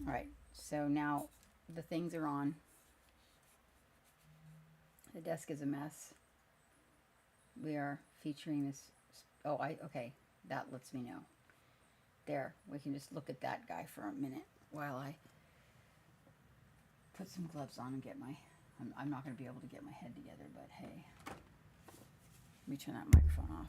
All right, so now the things are on. The desk is a mess. We are featuring this. Oh, okay. That lets me know. There, we can just look at that guy for a minute while I put some gloves on and get my. I'm not going to be able to get my head together, but hey, let me turn that microphone off.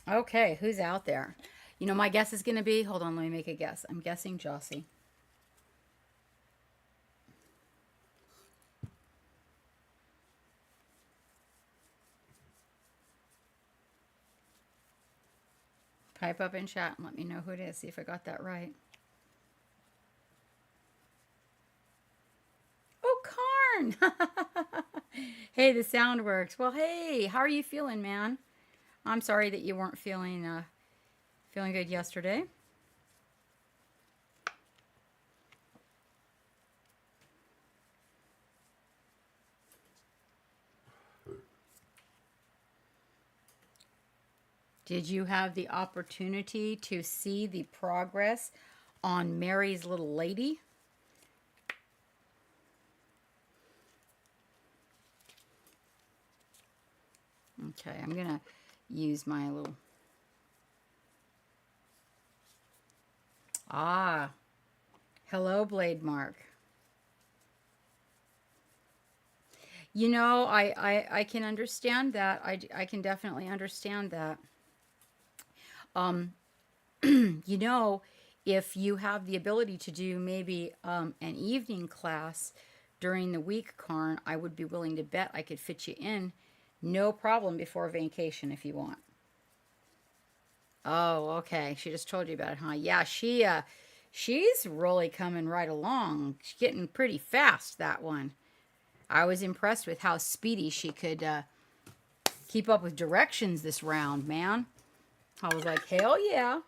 Okay, who's out there? You know, my guess is going to be, hold on, let me make a guess. I'm guessing Jossie. Pipe up in chat and let me know who it is. See if I got that right. Oh, Karn! Hey, the sound works. Well, hey, how are you feeling, man? I'm sorry that you weren't feeling good yesterday. Did you have the opportunity to see the progress on Mary's little lady? Okay, I'm going to use my little... Ah, hello, Blade Mark. You know, I can understand that. I can definitely understand that. Um, you know, if you have the ability to do maybe an evening class during the week, Karn, I would be willing to bet I could fit you in. No problem before vacation if you want. Oh, okay. She just told you about it, huh? Yeah, she's really coming right along. She's getting pretty fast, that one. I was impressed with how speedy she could keep up with directions this round, man. I was like, hell yeah.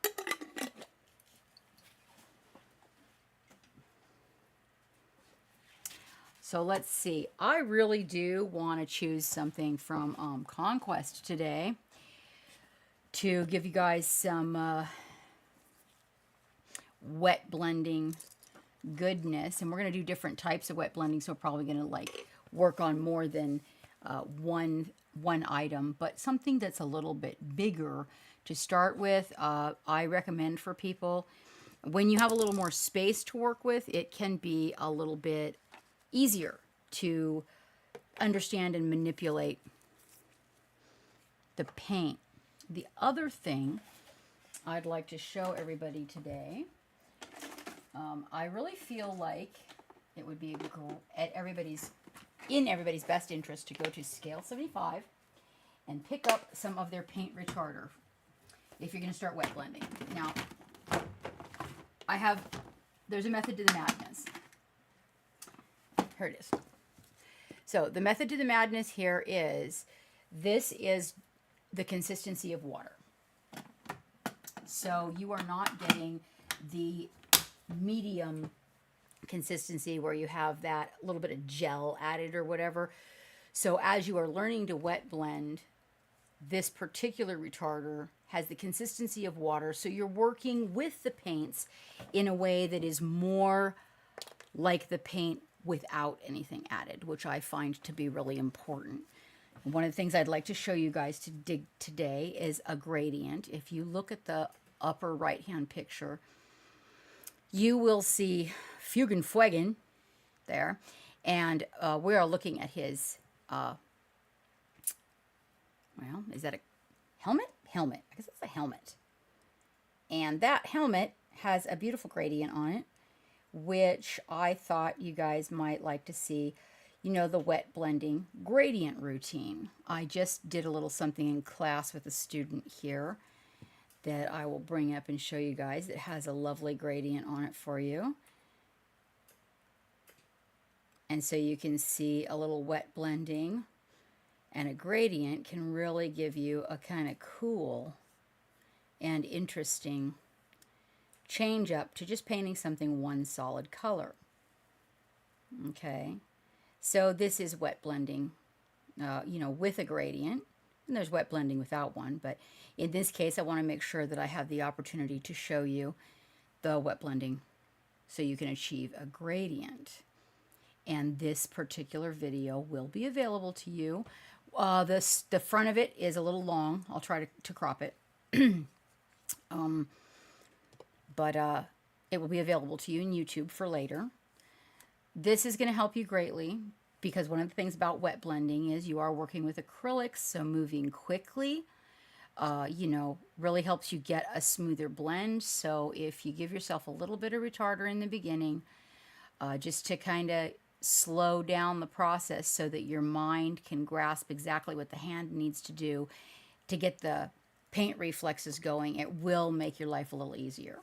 So let's see. I really do want to choose something from Conquest today to give you guys some wet blending goodness. And we're going to do different types of wet blending, so we're probably going to like work on more than one item, but something that's a little bit bigger to start with. I recommend for people, when you have a little more space to work with, it can be a little bit easier to understand and manipulate the paint. The other thing I'd like to show everybody today, I really feel like it would be in everybody's best interest to go to Scale 75 and pick up some of their paint retarder if you're going to start wet blending. Now, there's a method to the madness. Here it is. So the method to the madness here is, this is the consistency of water. So you are not getting the medium consistency where you have that little bit of gel added or whatever. So as you are learning to wet blend, this particular retarder has the consistency of water. So you're working with the paints in a way that is more like the paint without anything added, which I find to be really important. And one of the things I'd like to show you guys to dig today is a gradient. If you look at the upper right hand picture, you will see Fugen there, and we are looking at his well, is that a helmet? Helmet. I guess it's a helmet. And that helmet has a beautiful gradient on it, which I thought you guys might like to see. You know, the wet blending gradient routine. I just did a little something in class with a student here that I will bring up and show you guys. It has a lovely gradient on it for you. And so you can see a little wet blending and a gradient can really give you a kind of cool and interesting change up to just painting something one solid color. Okay, so this is wet blending, you know, with a gradient. And there's wet blending without one, but in this case, I want to make sure that I have the opportunity to show you the wet blending so you can achieve a gradient. And this particular video will be available to you. The front of it is a little long. I'll try to crop it. But it will be available to you in YouTube for later. This is going to help you greatly because one of the things about wet blending is you are working with acrylics, so moving quickly you know, really helps you get a smoother blend. So if you give yourself a little bit of retarder in the beginning, just to kind of slow down the process so that your mind can grasp exactly what the hand needs to do to get the paint reflexes going, it will make your life a little easier.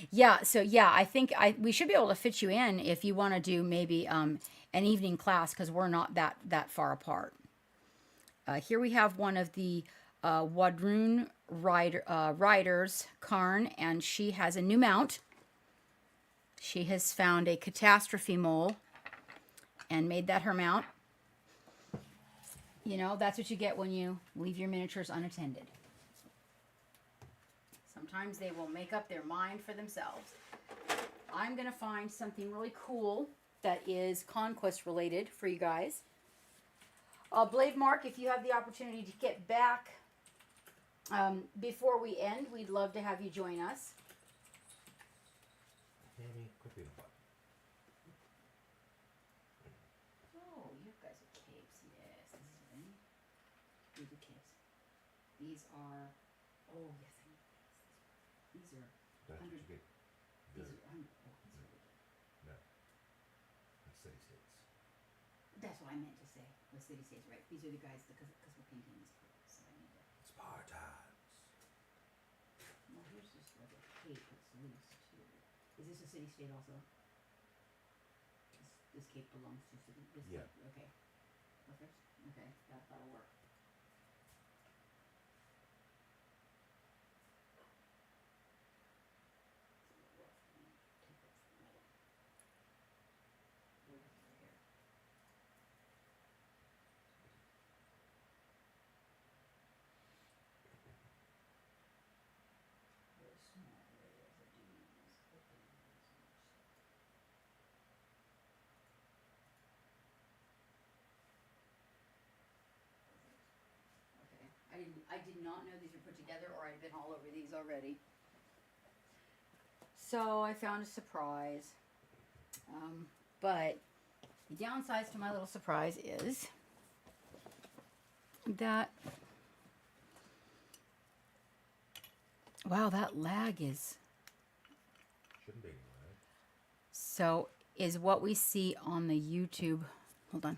Yeah, so yeah, I think we should be able to fit you in if you want to do maybe an evening class because we're not that far apart. Here we have one of the Wadroon riders, Karn, and she has a new mount. She has found a catastrophe mole and made that her mount. You know, that's what you get when you leave your miniatures unattended. Sometimes they will make up their mind for themselves. I'm going to find something really cool that is conquest related for you guys. Blade Mark, if you have the opportunity to get back before we end, we'd love to have you join us. Oh, you guys are caves. Yes, this is any. These are caves. These are. Oh yes, I know. These are. That's what you get. These are 100. Oh, that's really good. No. That's city states. That's what I meant to say. The city states, right? These are the guys because we're painting these purple, so I need to. Spartans. Well, here's just like a cape that's loose too. Is this a city state also? This cape belongs to city. This Yeah. cape, okay. Perfect. Okay, that'll work. I did not know these were put together, or I'd been all over these already. So I found a surprise. But the downsides to my little surprise is that, wow, that lag is, Shouldn't be right? so is what we see on the YouTube. Hold on.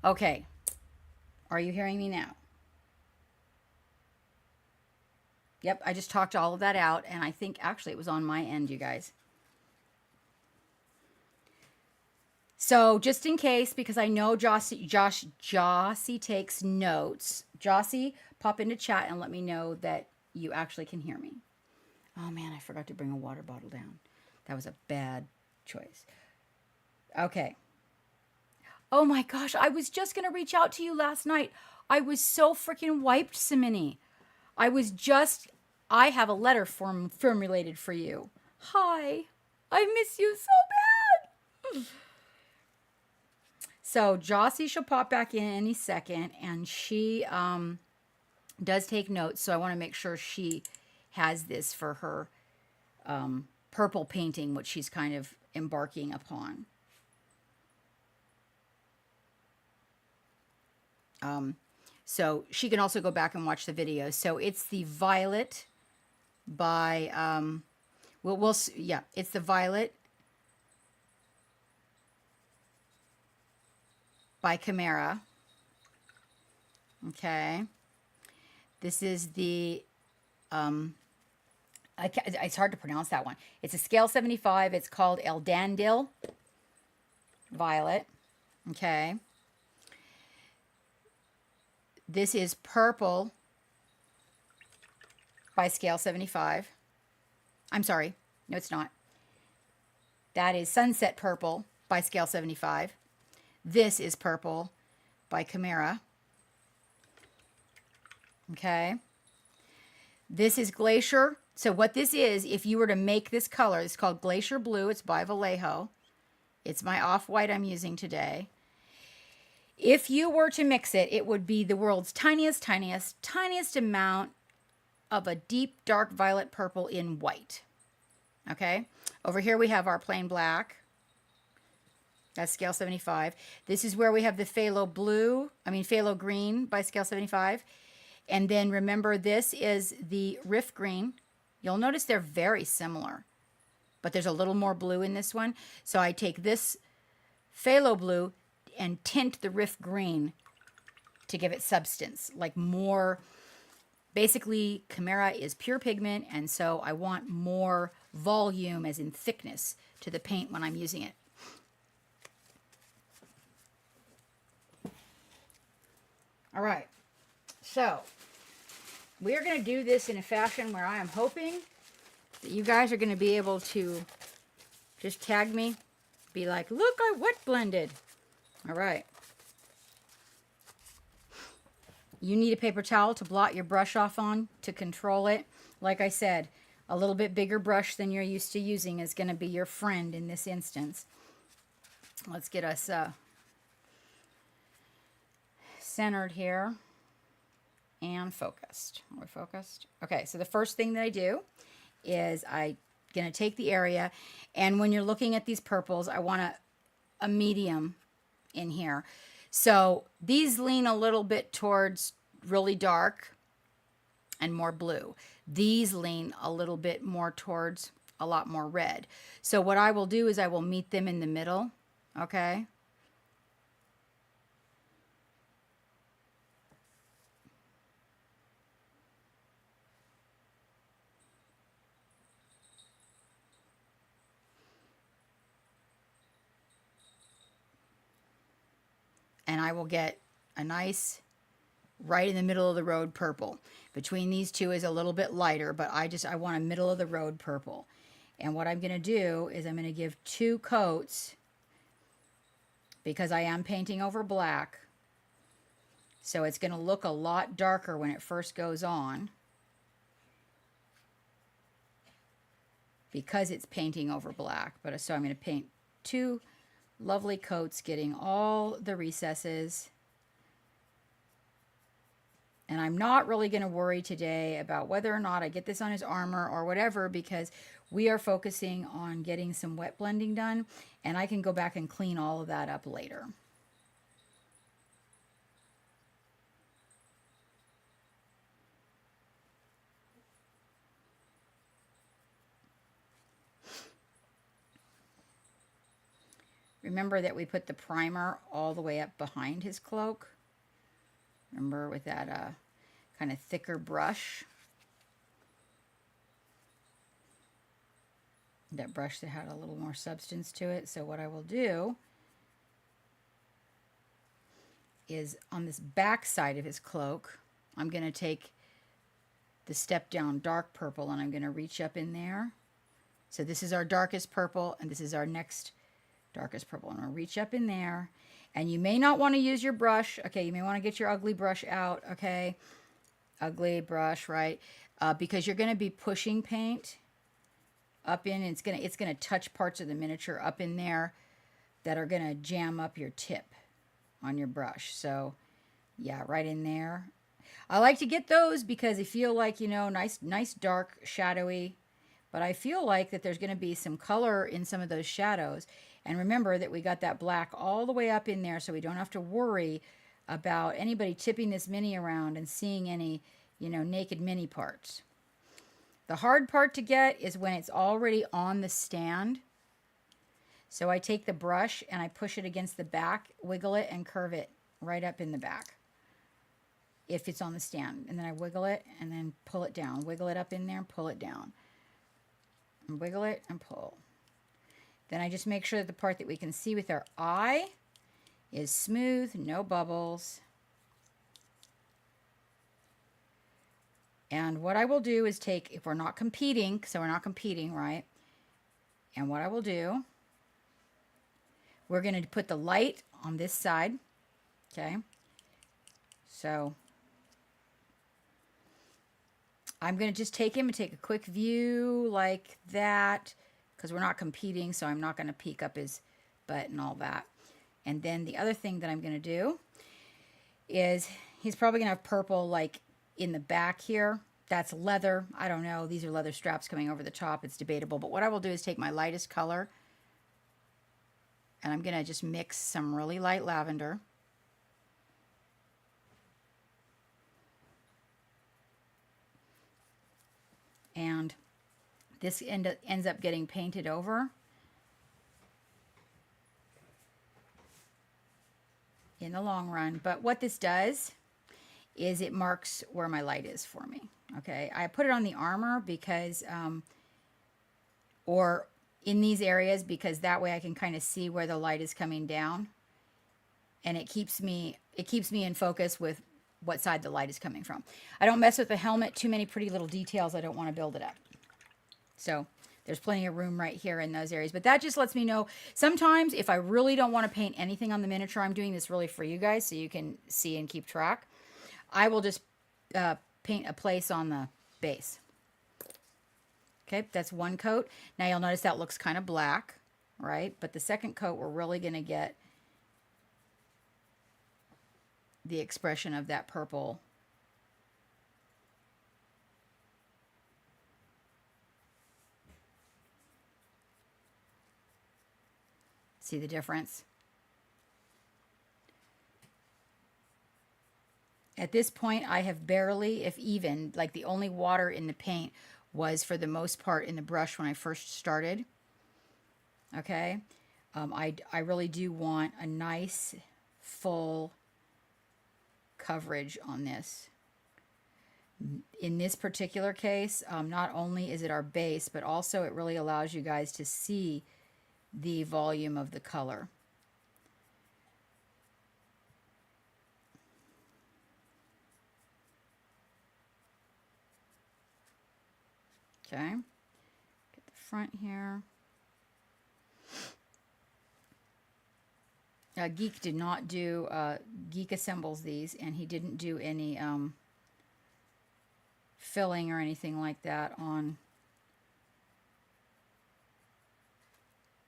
Okay. Are you hearing me now? Yep, I just talked all of that out, and I think actually it was on my end, you guys. So just in case, because I know Jossie takes notes. Jossie, pop into chat and let me know that you actually can hear me. Oh man, I forgot to bring a water bottle down. That was a bad choice. Okay. Oh my gosh, I was just gonna reach out to you last night. I was so freaking wiped, Simini. I was just, I have a letter formulated for you. Hi, I miss you so bad. So Jossie shall pop back in any second, and she does take notes. So I want to make sure she has this for her purple painting, which she's kind of embarking upon. So she can also go back and watch the video. So it's the Violet by yeah, it's the Violet by Chimera. Okay. This is the it's hard to pronounce that one. It's a scale 75. It's called El Dandil Violet. Okay. This is purple by scale 75. I'm sorry. No, it's not. That is Sunset Purple by scale 75. This is purple by Chimera. Okay. This is Glacier. So what this is, if you were to make this color, it's called Glacier Blue. It's by Vallejo. It's my off-white I'm using today. If you were to mix it, it would be the world's tiniest amount of a deep, dark violet purple in white. Okay? Over here we have our plain black. That's scale 75. This is where we have the phthalo green by scale 75. And then remember, this is the Riff Green. You'll notice they're very similar, but there's a little more blue in this one. So I take this phthalo blue and tint the Riff Green to give it substance, like more. Basically, Chimera is pure pigment, and so I want more volume, as in thickness, to the paint when I'm using it. All right, so we're going to do this in a fashion where I am hoping that you guys are going to be able to just tag me, be like, look, I wet blended. All right. You need a paper towel to blot your brush off on to control it. Like I said, a little bit bigger brush than you're used to using is going to be your friend in this instance. Let's get us centered here and focused. Are we focused? Okay, so the first thing that I do is I'm going to take the area, and when you're looking at these purples, I want a medium in here. So these lean a little bit towards really dark and more blue. These lean a little bit more towards a lot more red. So what I will do is I will meet them in the middle, okay? And I will get a nice right in the middle of the road purple. Between these two is a little bit lighter, but I want a middle of the road purple. And what I'm going to do is I'm going to give 2 coats, because I am painting over black. So it's going to look a lot darker when it first goes on, because it's painting over black. But so I'm going to paint 2 lovely coats, getting all the recesses. And I'm not really going to worry today about whether or not I get this on his armor or whatever, because we are focusing on getting some wet blending done, and I can go back and clean all of that up later. Remember that we put the primer all the way up behind his cloak. Remember, with that kind of thicker brush. That brush that had a little more substance to it. So what I will do is on this back side of his cloak, I'm going to take the step down dark purple and I'm going to reach up in there. So this is our darkest purple and this is our next darkest purple. I'm going to reach up in there, and you may not want to use your brush. Okay, you may want to get your ugly brush out. Okay, ugly brush, right? Because you're going to be pushing paint up in, and it's gonna touch parts of the miniature up in there that are going to jam up your tip on your brush. So yeah, right in there. I like to get those because they feel like, you know, nice dark shadowy, but I feel like that there's going to be some color in some of those shadows. And remember that we got that black all the way up in there, so we don't have to worry about anybody tipping this mini around and seeing any, you know, naked mini parts. The hard part to get is when it's already on the stand. So I take the brush and I push it against the back, wiggle it, and curve it right up in the back if it's on the stand. And then I wiggle it and then pull it down. Wiggle it up in there and pull it down. And wiggle it and pull. Then I just make sure that the part that we can see with our eye is smooth, no bubbles. And what I will do is take, if we're not competing, so we're not competing, right? And what I will do, we're going to put the light on this side, okay? So I'm going to just take him and take a quick view like that, because we're not competing, so I'm not going to peek up his butt and all that. And then the other thing that I'm going to do is he's probably going to have purple like in the back here. That's leather. I don't know. These are leather straps coming over the top. It's debatable. But what I will do is take my lightest color, and I'm going to just mix some really light lavender. And this ends up getting painted over in the long run. But what this does is it marks where my light is for me. Okay, I put it on the armor because, or in these areas, because that way I can kind of see where the light is coming down, and it keeps me in focus with what side the light is coming from. I don't mess with the helmet. Too many pretty little details. I don't want to build it up. So there's plenty of room right here in those areas. But that just lets me know sometimes if I really don't want to paint anything on the miniature, I'm doing this really for you guys so you can see and keep track. I will just paint a place on the base. Okay, that's one coat. Now you'll notice that looks kind of black, right? But the second coat, we're really going to get the expression of that purple. See the difference? At this point, I have barely, if even, like the only water in the paint was for the most part in the brush when I first started. Okay? I really do want a nice, full coverage on this. In this particular case, not only is it our base, but also it really allows you guys to see the volume of the color. Okay, get the front here. Geek did not do, Geek assembles these, and he didn't do any filling or anything like that on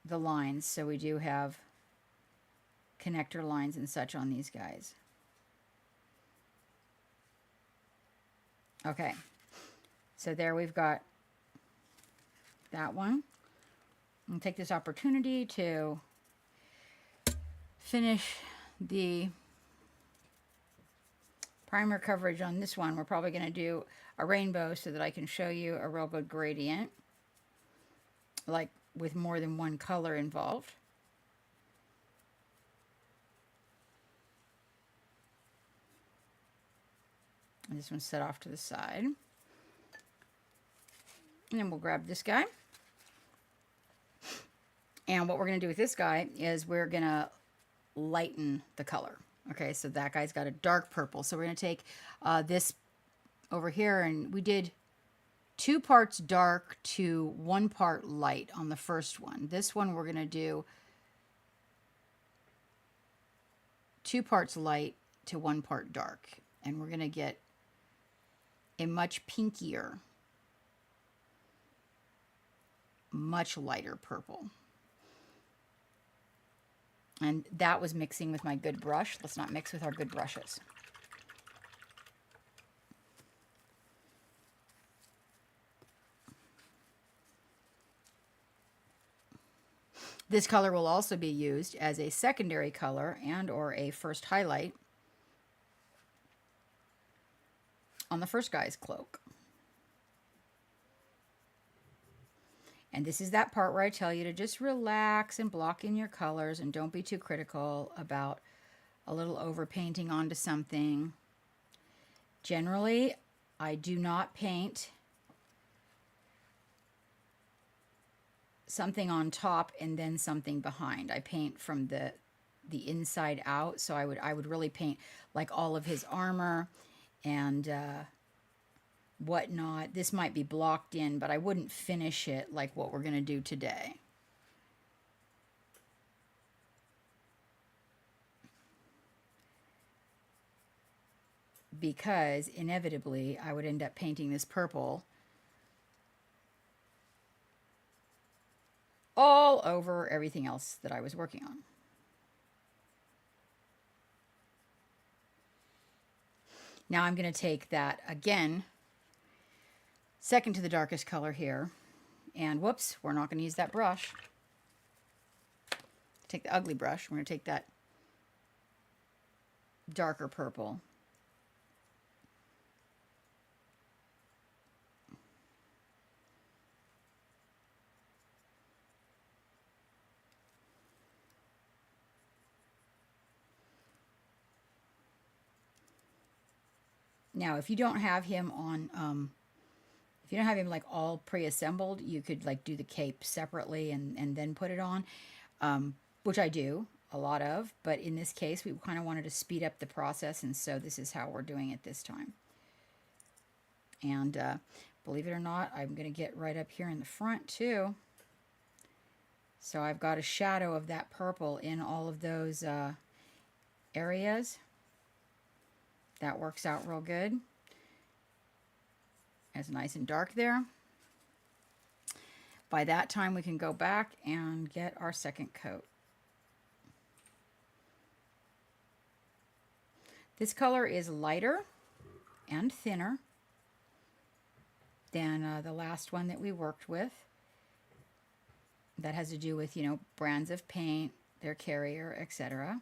the lines. So we do have connector lines and such on these guys. Okay, so there we've got that one. I'll take this opportunity to finish the primer coverage on this one. We're probably going to do a rainbow so that I can show you a real good gradient, like with more than one color involved. And this one's set off to the side. And then we'll grab this guy. And what we're going to do with this guy is we're going to lighten the color. Okay, so that guy's got a dark purple. So we're going to take this over here, and we did 2 parts dark to 1 part light on the first one. This one we're going to do 2 parts light to 1 part dark. And we're going to get a much pinkier, much lighter purple. And that was mixing with my good brush. Let's not mix with our good brushes. This color will also be used as a secondary color and or a first highlight on the first guy's cloak. And this is that part where I tell you to just relax and block in your colors and don't be too critical about a little overpainting onto something. Generally, I do not paint something on top and then something behind. I paint from the inside out. So I would really paint like all of his armor and whatnot. This might be blocked in, but I wouldn't finish it like what we're going to do today. Because inevitably I would end up painting this purple all over everything else that I was working on. Now I'm going to take that again, second to the darkest color here, and whoops, we're not going to use that brush. Take the ugly brush. We're going to take that darker purple. Now, if you don't have him on, if you don't have him like all pre-assembled, you could like do the cape separately and then put it on, which I do a lot of. But in this case, we kind of wanted to speed up the process, and so this is how we're doing it this time. And believe it or not, I'm going to get right up here in the front too. So I've got a shadow of that purple in all of those areas. That works out real good. It's nice and dark there. By that time, we can go back and get our second coat. This color is lighter and thinner than the last one that we worked with. That has to do with, you know, brands of paint, their carrier, etc.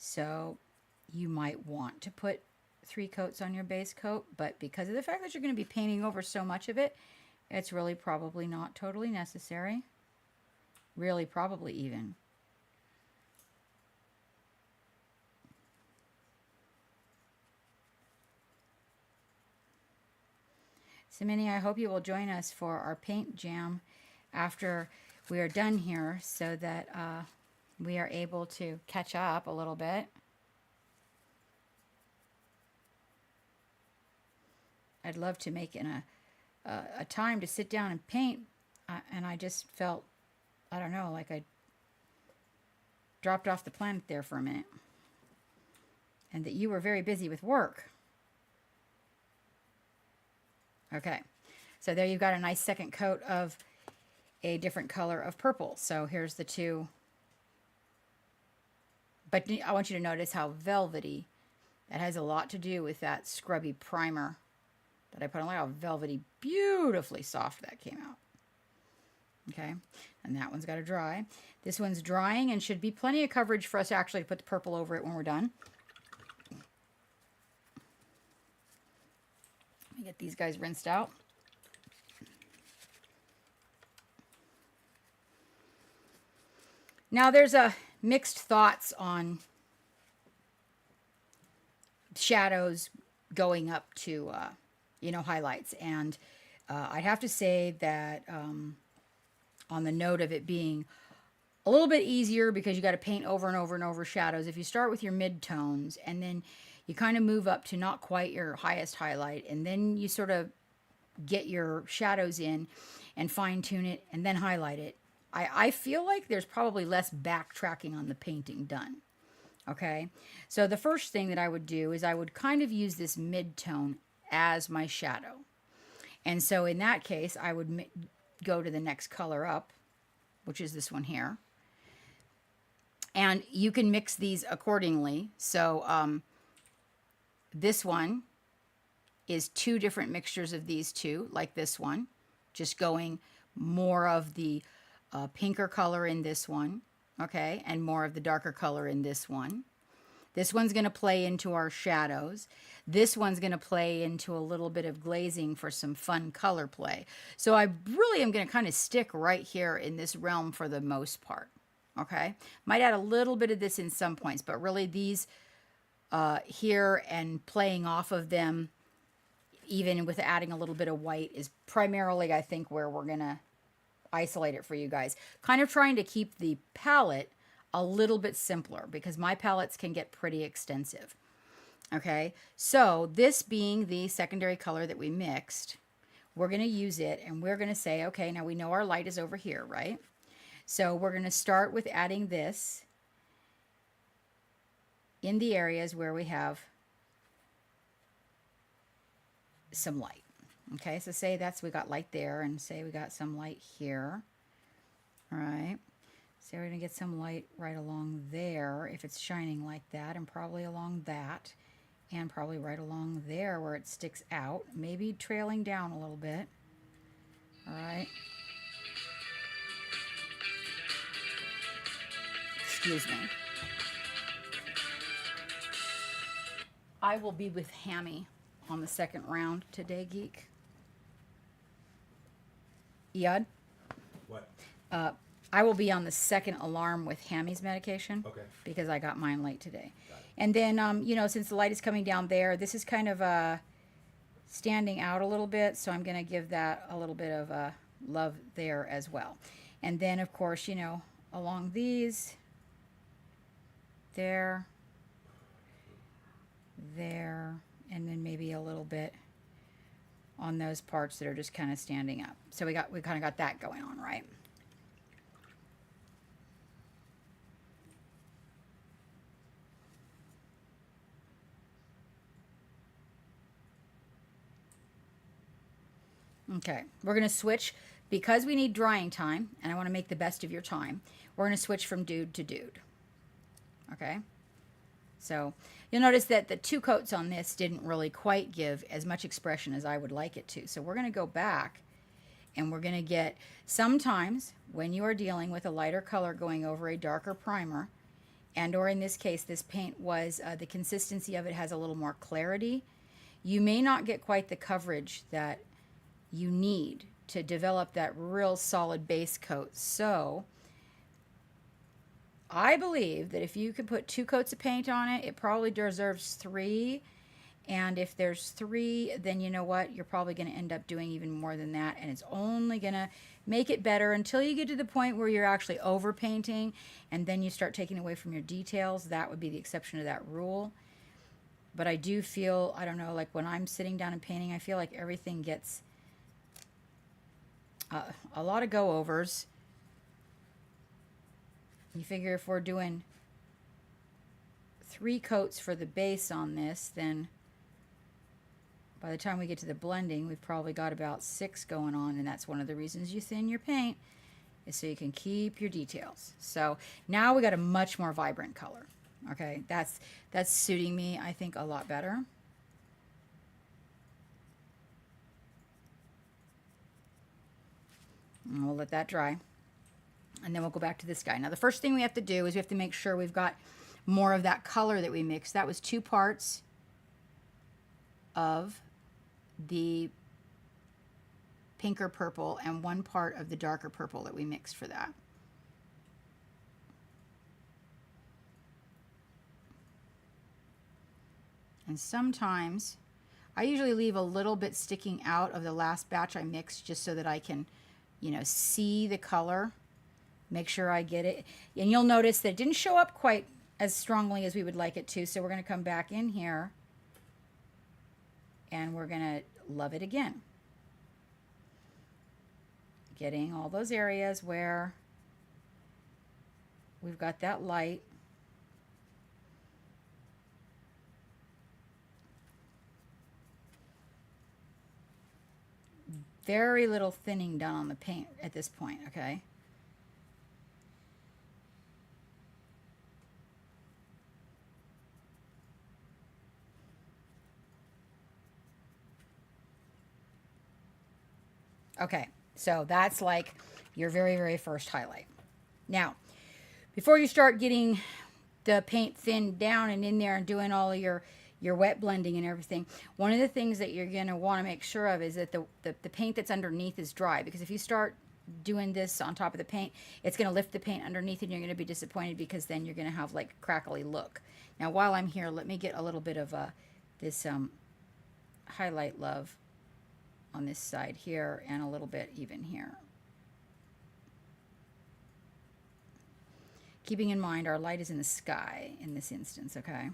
So you might want to put 3 coats on your base coat, but because of the fact that you're going to be painting over so much of it, it's really probably not totally necessary. Really, probably even. So Minnie, I hope you will join us for our paint jam after we are done here so that we are able to catch up a little bit. I'd love to make a time to sit down and paint, and I just felt, I don't know, like I dropped off the planet there for a minute, and that you were very busy with work. Okay, so there you've got a nice second coat of a different color of purple. So here's the 2. But I want you to notice how velvety, that has a lot to do with that scrubby primer that I put on. Look how velvety, beautifully soft that came out. Okay, and that one's got to dry. This one's drying and should be plenty of coverage for us actually to put the purple over it when we're done. Let me get these guys rinsed out. Now there's a mixed thoughts on shadows going up to, highlights. And I'd have to say that on the note of it being a little bit easier because you got to paint over and over and over shadows. If you start with your mid-tones and then you kind of move up to not quite your highest highlight, and then you sort of get your shadows in and fine tune it and then highlight it, I feel like there's probably less backtracking on the painting done. Okay, so the first thing that I would do is I would kind of use this mid-tone as my shadow. And so in that case, I would go to the next color up, which is this one here. And you can mix these accordingly. So this one is two different mixtures of these two, like this one, just going more of the pinker color in this one, okay, and more of the darker color in this one. This one's going to play into our shadows. This one's going to play into a little bit of glazing for some fun color play. So I really am going to kind of stick right here in this realm for the most part, okay? Might add a little bit of this in some points, but really these here and playing off of them, even with adding a little bit of white, is primarily, I think, where we're going to isolate it for you guys. Kind of trying to keep the palette a little bit simpler because my palettes can get pretty extensive. Okay, so this being the secondary color that we mixed, we're going to use it and we're going to say, okay, now we know our light is over here, right? So we're going to start with adding this in the areas where we have some light. Okay, so say we got light there, and say we got some light here. All right. So we're going to get some light right along there if it's shining like that, and probably along that, and probably right along there where it sticks out, maybe trailing down a little bit. All right. Excuse me. I will be with Hammy on the second round today, Geek. Yad? What? I will be on the second alarm with Hammy's medication. Okay. Because I got mine late today. Got it. And then, since the light is coming down there, this is kind of standing out a little bit. So I'm going to give that a little bit of love there as well. And then, of course, along these, there, and then maybe a little bit on those parts that are just kind of standing up. So we kind of got that going on, right? Okay, we're going to switch because we need drying time, and I want to make the best of your time. We're going to switch from dude to dude. Okay? So you'll notice that the two coats on this didn't really quite give as much expression as I would like it to. So we're going to go back, and we're going to get, sometimes when you are dealing with a lighter color going over a darker primer, and or in this case, this paint was, the consistency of it has a little more clarity, you may not get quite the coverage that you need to develop that real solid base coat. So I believe that if you can put 2 coats of paint on it, it probably deserves 3. And if there's 3, then you know what? You're probably going to end up doing even more than that. And it's only going to make it better until you get to the point where you're actually overpainting and then you start taking away from your details. That would be the exception to that rule. But I do feel, I don't know, like when I'm sitting down and painting, I feel like everything gets a lot of go-overs. You figure if we're doing 3 coats for the base on this, then by the time we get to the blending, we've probably got about 6 going on, and that's one of the reasons you thin your paint, is so you can keep your details. So now we got a much more vibrant color. Okay, that's suiting me, I think, a lot better. And we'll let that dry. And then we'll go back to this guy. Now, the first thing we have to do is we have to make sure we've got more of that color that we mixed. That was 2 parts of the pinker purple and 1 part of the darker purple that we mixed for that. And sometimes I usually leave a little bit sticking out of the last batch I mixed just so that I can, you know, see the color, make sure I get it. And you'll notice that it didn't show up quite as strongly as we would like it to. So we're going to come back in here and we're going to love it again. Getting all those areas where we've got that light. Very little thinning done on the paint at this point, okay? Okay, so that's like your very, very first highlight. Now, before you start getting the paint thinned down and in there and doing all of your wet blending and everything, one of the things that you're going to want to make sure of is that the paint that's underneath is dry, because if you start doing this on top of the paint, it's going to lift the paint underneath and you're going to be disappointed, because then you're going to have like crackly look. Now, while I'm here, let me get a little bit of this highlight love on this side here and a little bit even here. Keeping in mind our light is in the sky in this instance, okay?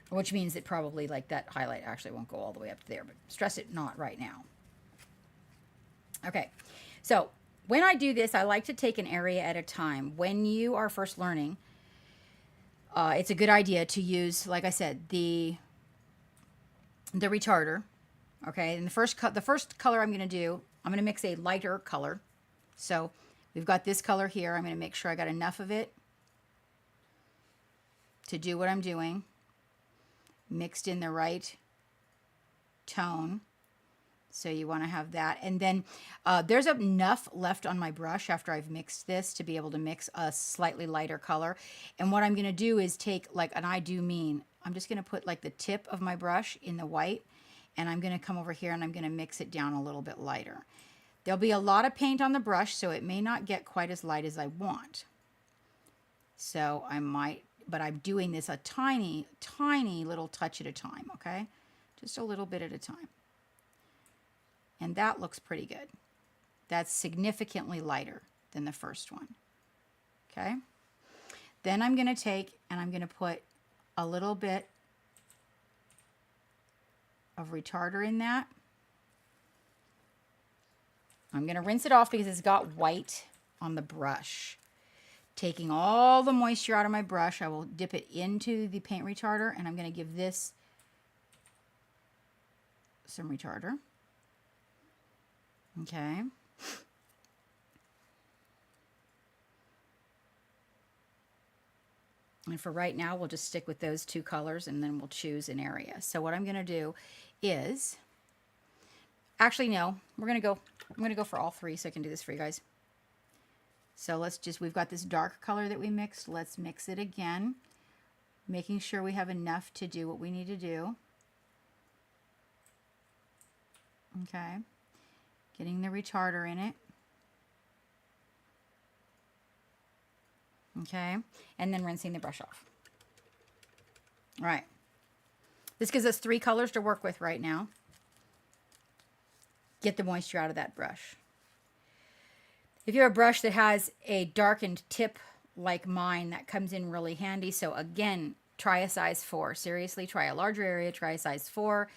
Which means that probably like that highlight actually won't go all the way up to there, but stress it not right now. Okay, so when I do this, I like to take an area at a time. When you are first learning, it's a good idea to use, like I said, the retarder. Okay, and the first color I'm going to do, I'm going to mix a lighter color. So we've got this color here. I'm going to make sure I got enough of it to do what I'm doing. Mixed in the right tone. So you want to have that. And then there's enough left on my brush after I've mixed this to be able to mix a slightly lighter color. And what I'm going to do is take like an I do mean. I'm just going to put like the tip of my brush in the white. And I'm going to come over here and I'm going to mix it down a little bit lighter. There'll be a lot of paint on the brush, so it may not get quite as light as I want. So I might, but I'm doing this a tiny, tiny little touch at a time, okay? Just a little bit at a time. And that looks pretty good. That's significantly lighter than the first one, okay? Then I'm going to take and I'm going to put a little bit of retarder in that. I'm going to rinse it off because it's got white on the brush. Taking all the moisture out of my brush, I will dip it into the paint retarder, and I'm going to give this some retarder. Okay. And for right now, we'll just stick with those two colors, and then we'll choose an area. So what I'm going to do is, actually, no, I'm going to go for all three so I can do this for you guys. So let's just, we've got this dark color that we mixed. Let's mix it again, making sure we have enough to do what we need to do. Okay. Getting the retarder in it. Okay. And then rinsing the brush off. All right. This gives us three colors to work with right now. Get the moisture out of that brush. If you have a brush that has a darkened tip like mine, that comes in really handy. So again, try a size 4. Seriously, try a larger area, try a size 4.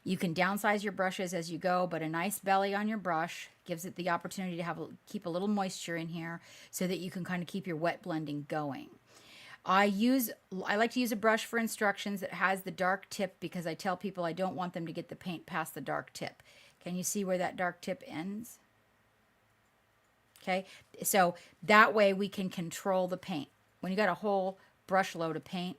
You can downsize your brushes as you go, but a nice belly on your brush gives it the opportunity to keep a little moisture in here so that you can kind of keep your wet blending going. I like to use a brush for instructions that has the dark tip, because I tell people I don't want them to get the paint past the dark tip. Can you see where that dark tip ends? Okay, so that way we can control the paint. When you got a whole brush load of paint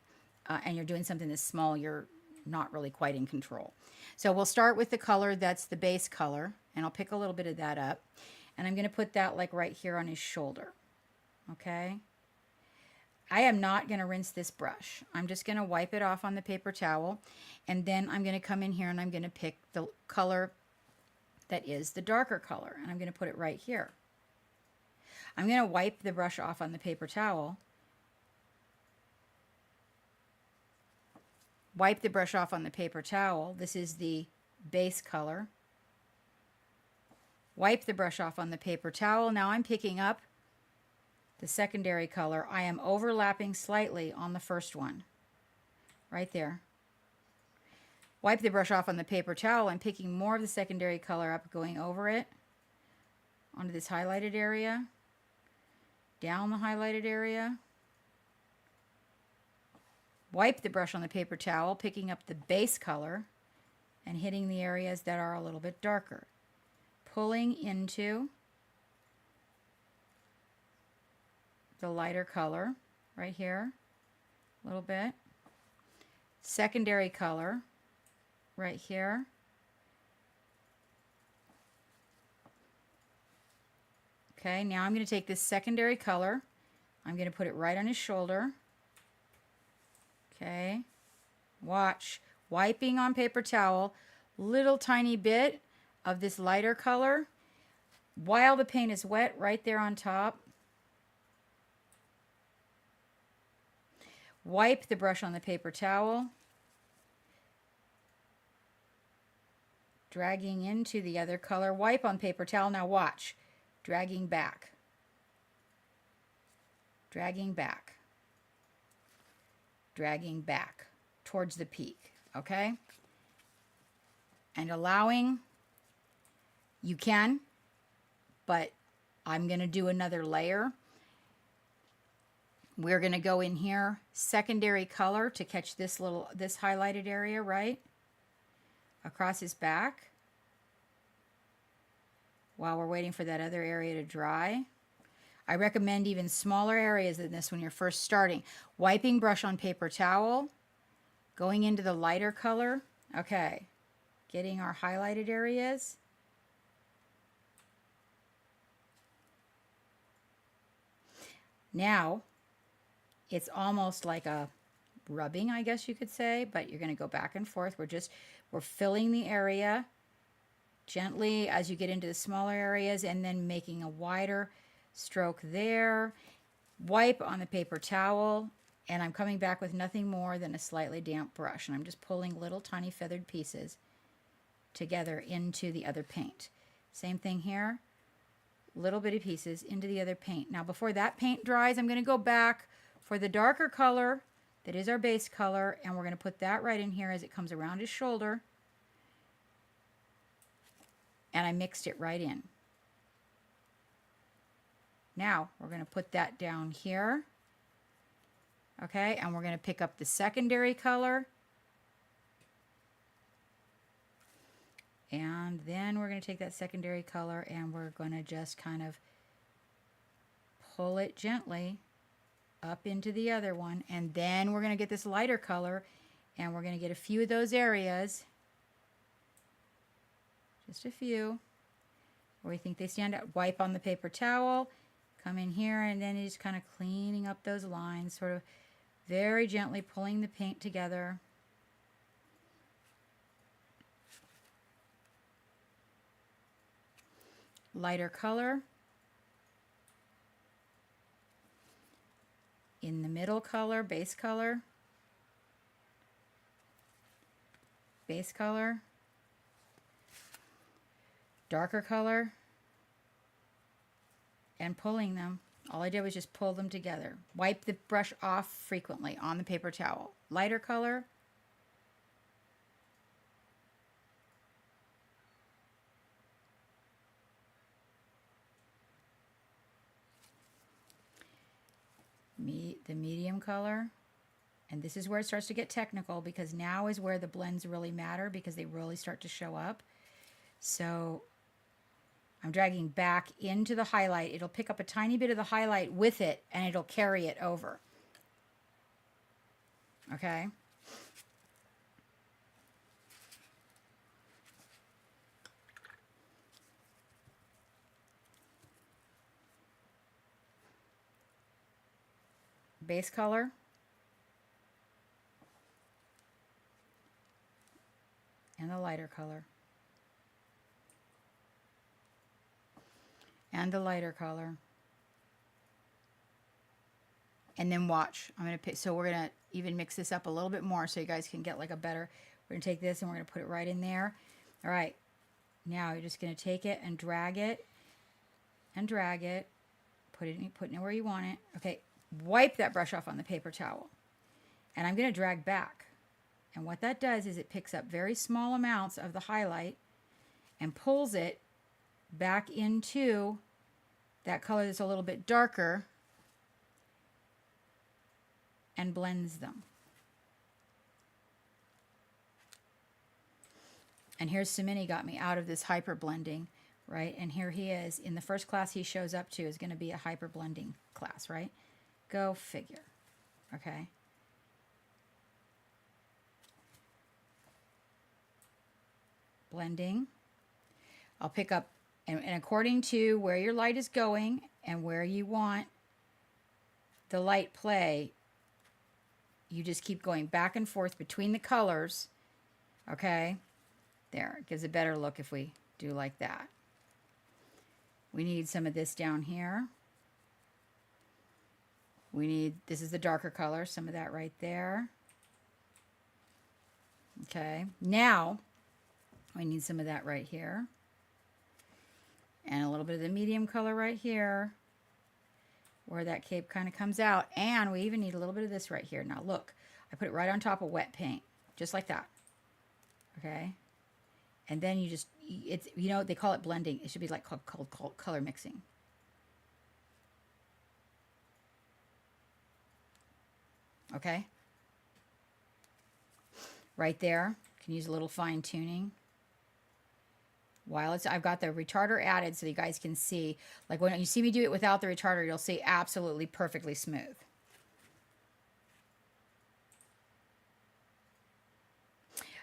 and you're doing something this small, you're not really quite in control. So we'll start with the color that's the base color, and I'll pick a little bit of that up, and I'm going to put that like right here on his shoulder. Okay, I am not going to rinse this brush. I'm just going to wipe it off on the paper towel, and then I'm going to come in here and I'm going to pick the color that is the darker color, and I'm going to put it right here. I'm going to wipe the brush off on the paper towel wipe the brush off on the paper towel. This is the base color. Wipe the brush off on the paper towel. Now I'm picking up the secondary color. I am overlapping slightly on the first one, right there. Wipe the brush off on the paper towel. I'm picking more of the secondary color up, going over it onto this highlighted area, down the highlighted area. Wipe the brush on the paper towel, picking up the base color and hitting the areas that are a little bit darker. Pulling into the lighter color right here, a little bit. Secondary color right here. Okay, now I'm going to take this secondary color. I'm going to put it right on his shoulder. Okay, watch. Wiping on paper towel, little tiny bit of this lighter color while the paint is wet right there on top. Wipe the brush on the paper towel, dragging into the other color. Wipe on paper towel. Now watch. Dragging back. Dragging back. Dragging back towards the peak. Okay? And allowing, you can, but I'm going to do another layer. We're going to go in here, secondary color to catch this highlighted area, right? Across his back. While we're waiting for that other area to dry. I recommend even smaller areas than this when you're first starting. Wiping brush on paper towel, going into the lighter color. Okay, getting our highlighted areas. Now, it's almost like a rubbing, I guess you could say, but you're going to go back and forth. We're filling the area gently as you get into the smaller areas and then making a wider stroke there. Wipe on the paper towel, and I'm coming back with nothing more than a slightly damp brush, and I'm just pulling little tiny feathered pieces together into the other paint. Same thing here, little bitty pieces into the other paint. Now before that paint dries, I'm going to go back for the darker color that is our base color, and we're going to put that right in here as it comes around his shoulder. And I mixed it right in. Now we're going to put that down here. Okay, and we're going to pick up the secondary color. And then we're going to take that secondary color and we're going to just kind of pull it gently up into the other one. And then we're going to get this lighter color and we're going to get a few of those areas. Just a few where we think they stand out. Wipe on the paper towel, come in here, and then just kind of cleaning up those lines, sort of very gently pulling the paint together. Lighter color in the middle color, base color, base color. Darker color, and pulling them. All I did was just pull them together. Wipe the brush off frequently on the paper towel. Lighter color. The medium color. And this is where it starts to get technical because now is where the blends really matter because they really start to show up. So I'm dragging back into the highlight. It'll pick up a tiny bit of the highlight with it, and it'll carry it over. Okay? Base color. And the lighter color. And the lighter color. And then watch. I'm going to pick, so we're going to even mix this up a little bit more so you guys can get like a better, we're going to take this and we're going to put it right in there. All right. Now you're just going to take it and drag it and drag it. Put it where you want it. Okay. Wipe that brush off on the paper towel. And I'm going to drag back. And what that does is it picks up very small amounts of the highlight and pulls it back into that color that's a little bit darker and blends them. And here's Samini got me out of this hyper blending, right? And here he is. In the first class he shows up to is going to be a hyper blending class, right? Go figure. Okay. Blending. I'll pick up, and according to where your light is going and where you want the light play, you just keep going back and forth between the colors. Okay. There. It gives a better look if we do like that. We need some of this down here. We need, this is the darker color, some of that right there. Okay. Now, we need some of that right here. And a little bit of the medium color right here, where that cape kind of comes out. And we even need a little bit of this right here. Now look, I put it right on top of wet paint, just like that. Okay. And then you just, it's, you know, they call it blending. It should be like called color mixing. Okay. Right there. Can use a little fine tuning. While it's, I've got the retarder added so you guys can see. Like when you see me do it without the retarder, you'll see absolutely perfectly smooth.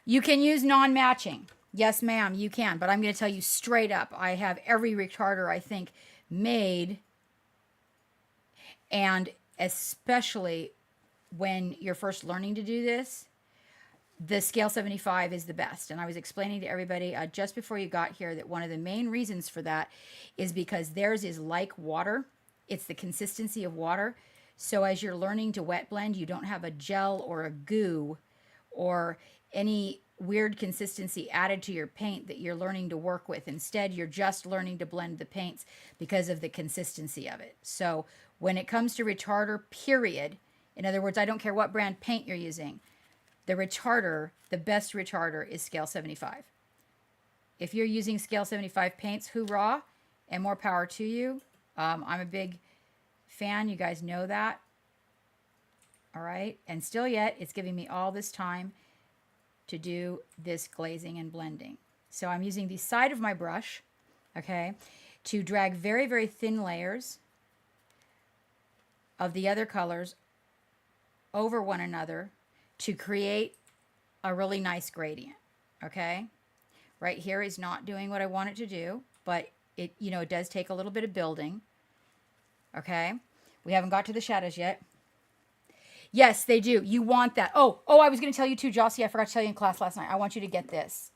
You can use non-matching. Yes, ma'am, you can. But I'm going to tell you straight up, I have every retarder, I think, made. And especially when you're first learning to do this, the scale 75 is the best. And I was explaining to everybody just before you got here that one of the main reasons for that is because theirs is like water. It's the consistency of water. So as you're learning to wet blend, you don't have a gel or a goo or any weird consistency added to your paint that you're learning to work with. Instead, you're just learning to blend the paints because of the consistency of it. So when it comes to retarder, period, in other words, I don't care what brand paint you're using, the retarder, the best retarder is scale 75. If you're using scale 75 paints, hoorah, and more power to you. I'm a big fan. You guys know that. All right. And still yet, it's giving me all this time to do this glazing and blending. So I'm using the side of my brush, okay, to drag very, very thin layers of the other colors over one another to create a really nice gradient, okay? Right here is not doing what I want it to do, but it, you know, it does take a little bit of building, okay? We haven't got to the shadows yet. Yes, they do. You want that. Oh, I was going to tell you too, Jossie, I forgot to tell you in class last night. I want you to get this.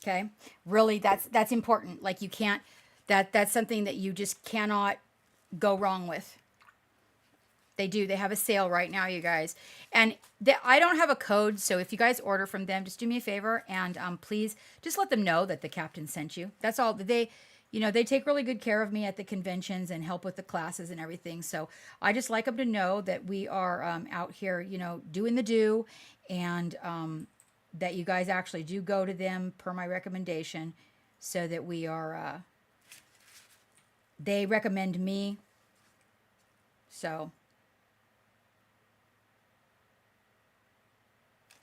Okay? Really, that's important. Like you can't, that's something that you just cannot go wrong with. They do. They have a sale right now, you guys. And I don't have a code, so if you guys order from them, just do me a favor and please just let them know that the captain sent you. That's all. They, you know, they take really good care of me at the conventions and help with the classes and everything. So I just like them to know that we are out here, you know, doing the do, and that you guys actually do go to them per my recommendation, so that we are, they recommend me. So,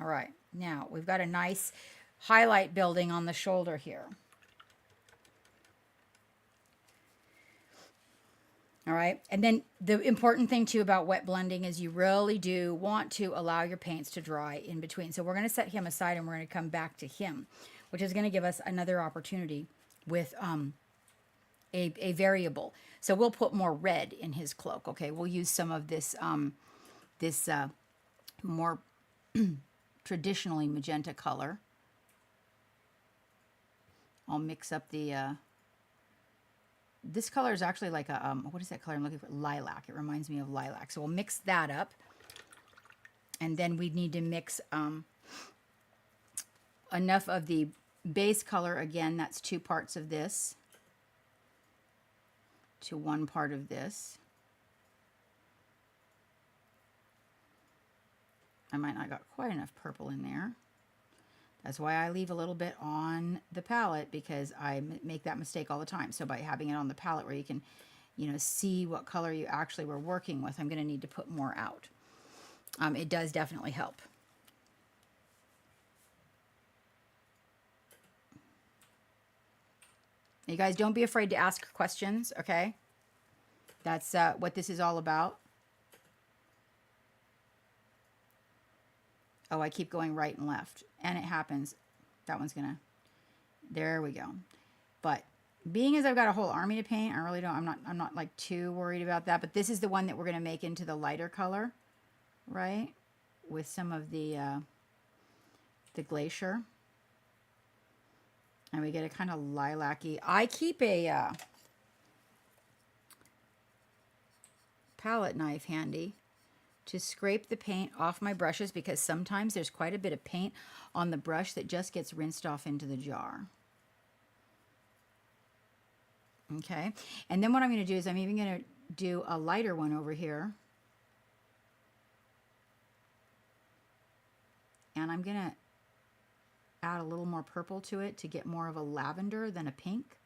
all right, now we've got a nice highlight building on the shoulder here. All right, and then the important thing too about wet blending is you really do want to allow your paints to dry in between. So we're going to set him aside and we're going to come back to him, which is going to give us another opportunity with a variable. So we'll put more red in his cloak. Okay, we'll use some of this more traditionally magenta color. I'll mix up the, this color is actually like a, what is that color I'm looking for? Lilac. It reminds me of lilac. So we'll mix that up. And then we need to mix enough of the base color. Again, that's 2 parts of this to 1 part of this. I might not got quite enough purple in there. That's why I leave a little bit on the palette, because I make that mistake all the time. So by having it on the palette where you can, you know, see what color you actually were working with, I'm going to need to put more out. It does definitely help. You guys, don't be afraid to ask questions, okay? That's what this is all about. Oh, I keep going right and left, and it happens. That one's gonna, there we go. But being as I've got a whole army to paint, I really don't, I'm not like too worried about that. But this is the one that we're gonna make into the lighter color, right? With some of the glacier. And we get a kind of lilac-y. I keep a palette knife handy to scrape the paint off my brushes, because sometimes there's quite a bit of paint on the brush that just gets rinsed off into the jar. Okay, and then what I'm going to do is I'm even going to do a lighter one over here. And I'm going to add a little more purple to it to get more of a lavender than a pink.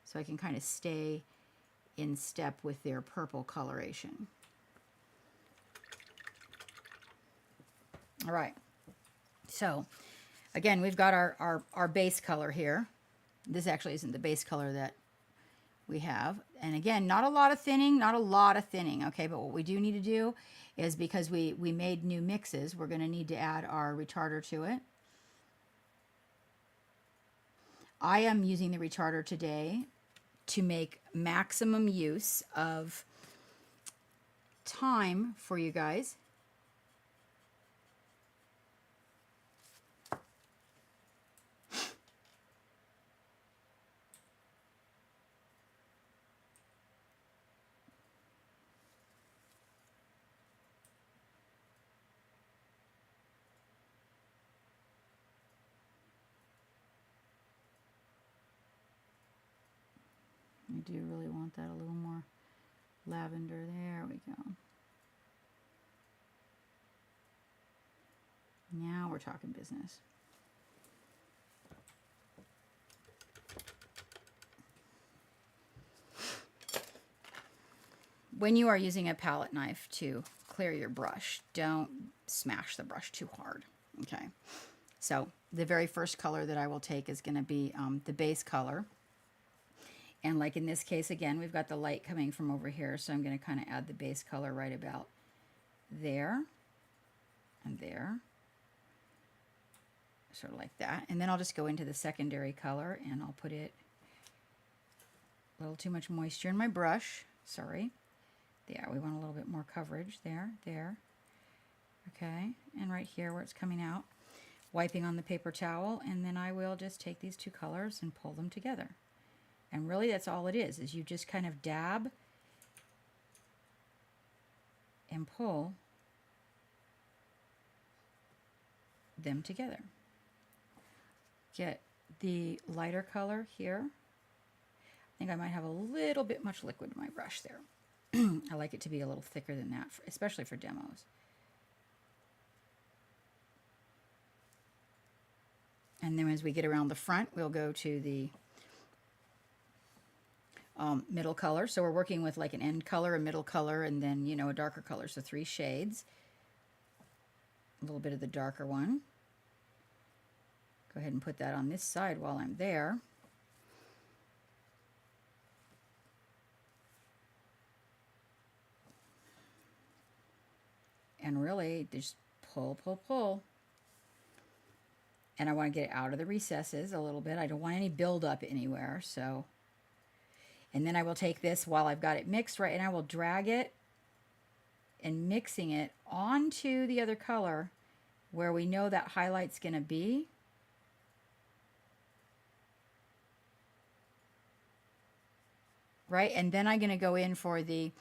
So I can kind of stay in step with their purple coloration. All right, so again, we've got our base color here. This actually isn't the base color that we have. And again, not a lot of thinning, okay? But what we do need to do is, because we made new mixes, we're going to need to add our retarder to it. I am using the retarder today to make maximum use of time for you guys. I do really want that a little more lavender. There we go. Now we're talking business. When you are using a palette knife to clear your brush, don't smash the brush too hard, okay? So the very first color that I will take is going to be the base color. And like in this case, again, we've got the light coming from over here, so I'm going to kind of add the base color right about there and there, sort of like that. And then I'll just go into the secondary color, and I'll put it a little too much moisture in my brush. Sorry. Yeah, we want a little bit more coverage there, there. Okay, and right here where it's coming out, wiping on the paper towel, and then I will just take these two colors and pull them together. And really that's all it is you just kind of dab and pull them together. Get the lighter color here. I think I might have a little bit much liquid in my brush there. I like it to be a little thicker than that, especially for demos. And then as we get around the front, we'll go to the middle color. So we're working with like an end color, a middle color, and then, you know, a darker color. So 3 shades. A little bit of the darker one. Go ahead and put that on this side while I'm there. And really just pull, pull, pull. And I want to get it out of the recesses a little bit. I don't want any buildup anywhere, so. And then I will take this while I've got it mixed, right, and I will drag it and mixing it onto the other color where we know that highlight's going to be. right? And then I'm going to go in for the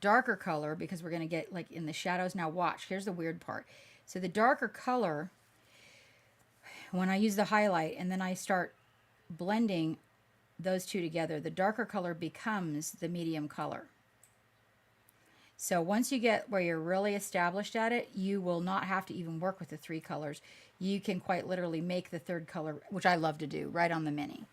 darker color because we're going to get like in the shadows. Now watch, here's the weird part. So the darker color, when I use the highlight and then I start blending those two together, the darker color becomes the medium color. So once you get where you're really established at it, you will not have to even work with the three colors. You can quite literally make the third color, which I love to do, right on the mini.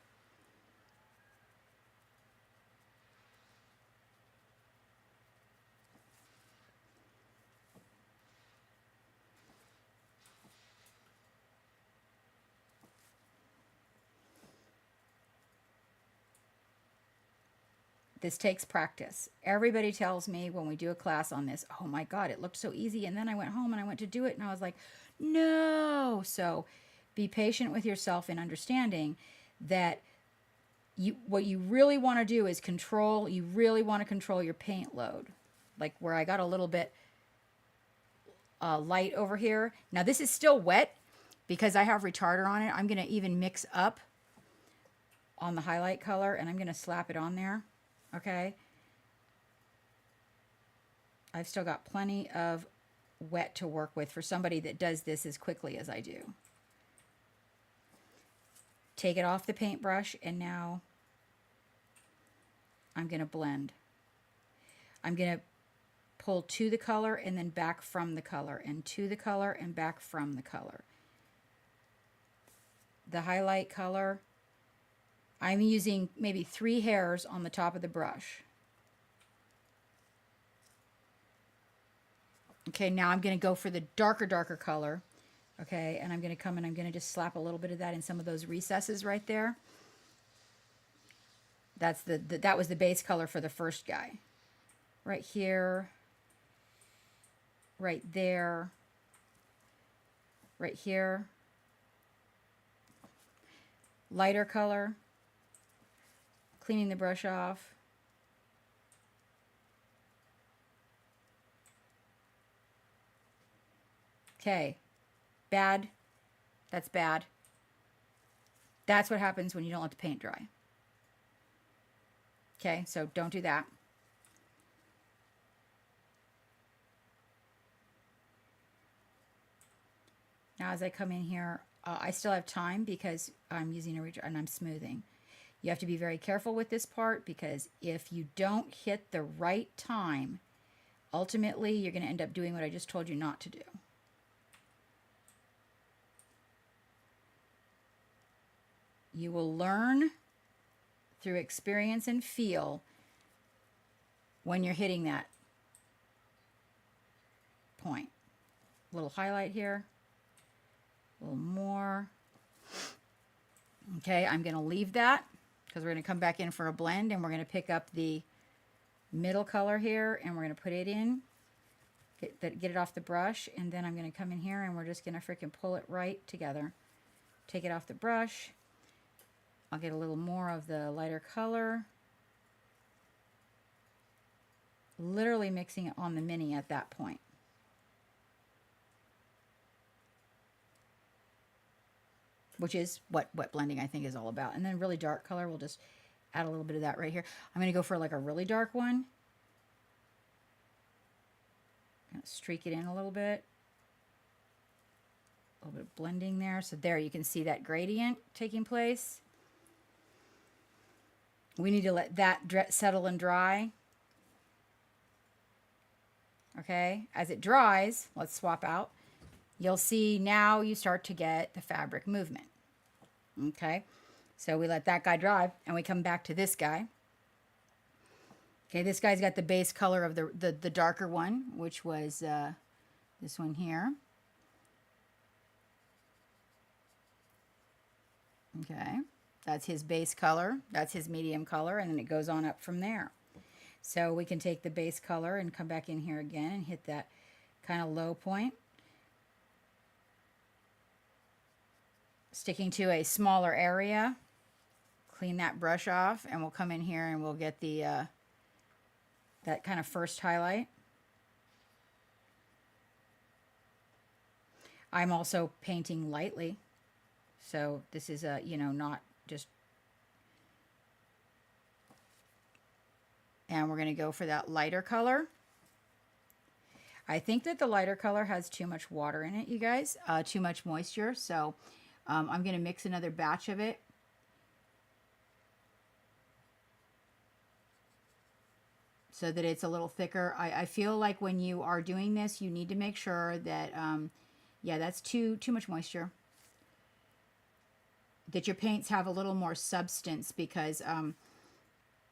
This takes practice. Everybody tells me when we do a class on this, oh my God, it looked so easy. And then I went home and I went to do it and I was like, no. So be patient with yourself in understanding that what you really want to do is you really want to control your paint load. Like where I got a little bit light over here. Now this is still wet because I have retarder on it. I'm going to even mix up on the highlight color and I'm going to slap it on there. Okay. I've still got plenty of wet to work with for somebody that does this as quickly as I do. Take it off the paintbrush and now I'm going to blend. I'm going to pull to the color and then back from the color and to the color and back from the color. The highlight color, I'm using maybe 3 hairs on the top of the brush. Okay, now I'm going to go for the darker color. Okay, and I'm going to come and I'm going to just slap a little bit of that in some of those recesses right there. That's that was the base color for the first guy. Right here, right there, right here. Lighter color. Cleaning the brush off. Okay, bad. That's bad. That's what happens when you don't let the paint dry. Okay, so don't do that. Now as I come in here, I still have time because I'm using a reach and I'm smoothing. You have to be very careful with this part because if you don't hit the right time, ultimately you're going to end up doing what I just told you not to do. You will learn through experience and feel when you're hitting that point. A little highlight here, a little more. Okay, I'm going to leave that because we're going to come back in for a blend and we're going to pick up the middle color here and we're going to put it in, get it off the brush, and then I'm going to come in here and we're just going to freaking pull it right together. Take it off the brush. I'll get a little more of the lighter color. Literally mixing it on the mini at that point. Which is what wet blending I think is all about. And then really dark color, we'll just add a little bit of that right here. I'm going to go for like a really dark one. Streak it in a little bit. A little bit of blending there. So there you can see that gradient taking place. We need to let that settle and dry. Okay, as it dries, let's swap out. You'll see now you start to get the fabric movement. Okay, so we let that guy dry and we come back to this guy. Okay, this guy's got the base color of the darker one, which was this one here. Okay, that's his base color. That's his medium color, and then it goes on up from there. So we can take the base color and come back in here again and hit that kind of low point. Sticking to a smaller area. Clean that brush off, and we'll come in here and we'll get the that kind of first highlight. I'm also painting lightly. So this is a, you know, not just And we're going to go for that lighter color. I think that the lighter color has too much water in it, you guys, too much moisture. So I'm going to mix another batch of it. So that it's a little thicker. I feel like when you are doing this, you need to make sure that, yeah, that's too much moisture. That your paints have a little more substance, because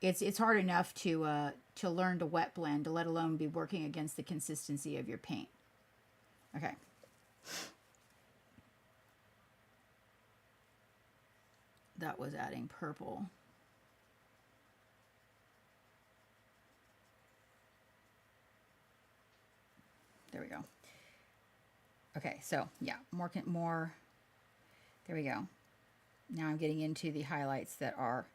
it's hard enough to learn to wet blend, let alone be working against the consistency of your paint. Okay. That was adding purple. There we go. Okay, so yeah, more. There we go. Now I'm getting into the highlights that are,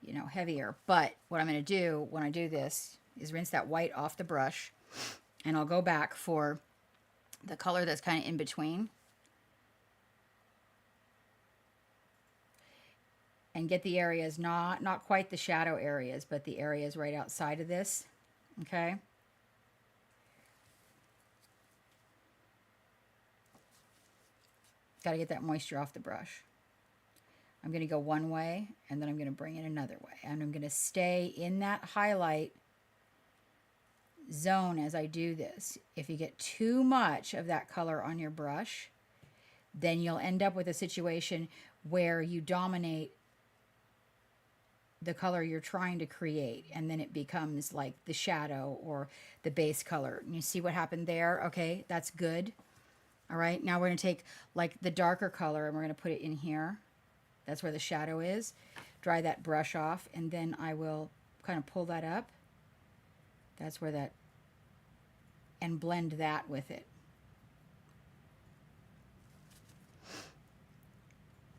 you know, heavier. But what I'm going to do when I do this is rinse that white off the brush, and I'll go back for the color that's kind of in between, and get the areas, not quite the shadow areas, but the areas right outside of this. Okay. Got to get that moisture off the brush. I'm going to go one way, and then I'm going to bring it another way. And I'm going to stay in that highlight zone as I do this. If you get too much of that color on your brush, then you'll end up with a situation where you dominate the color you're trying to create, and then it becomes like the shadow or the base color. And you see what happened there? Okay, that's good. All right, now we're going to take like the darker color, and we're going to put it in here. That's where the shadow is. Dry that brush off, and then I will kind of pull that up. That's where that, and blend that with it.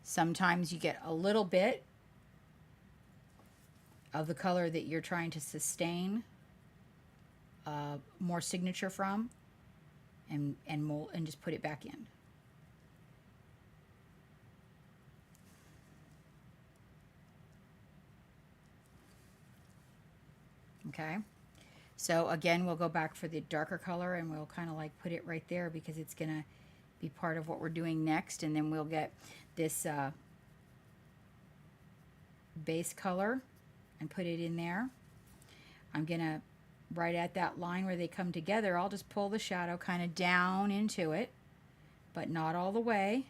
Sometimes you get a little bit of the color that you're trying to sustain more signature from, and mold, and just put it back in. Okay, so again, we'll go back for the darker color, and we'll kind of like put it right there, because it's gonna be part of what we're doing next. And then we'll get this base color and put it in there. I'm gonna, right at that line where they come together, I'll just pull the shadow kind of down into it, but not all the way.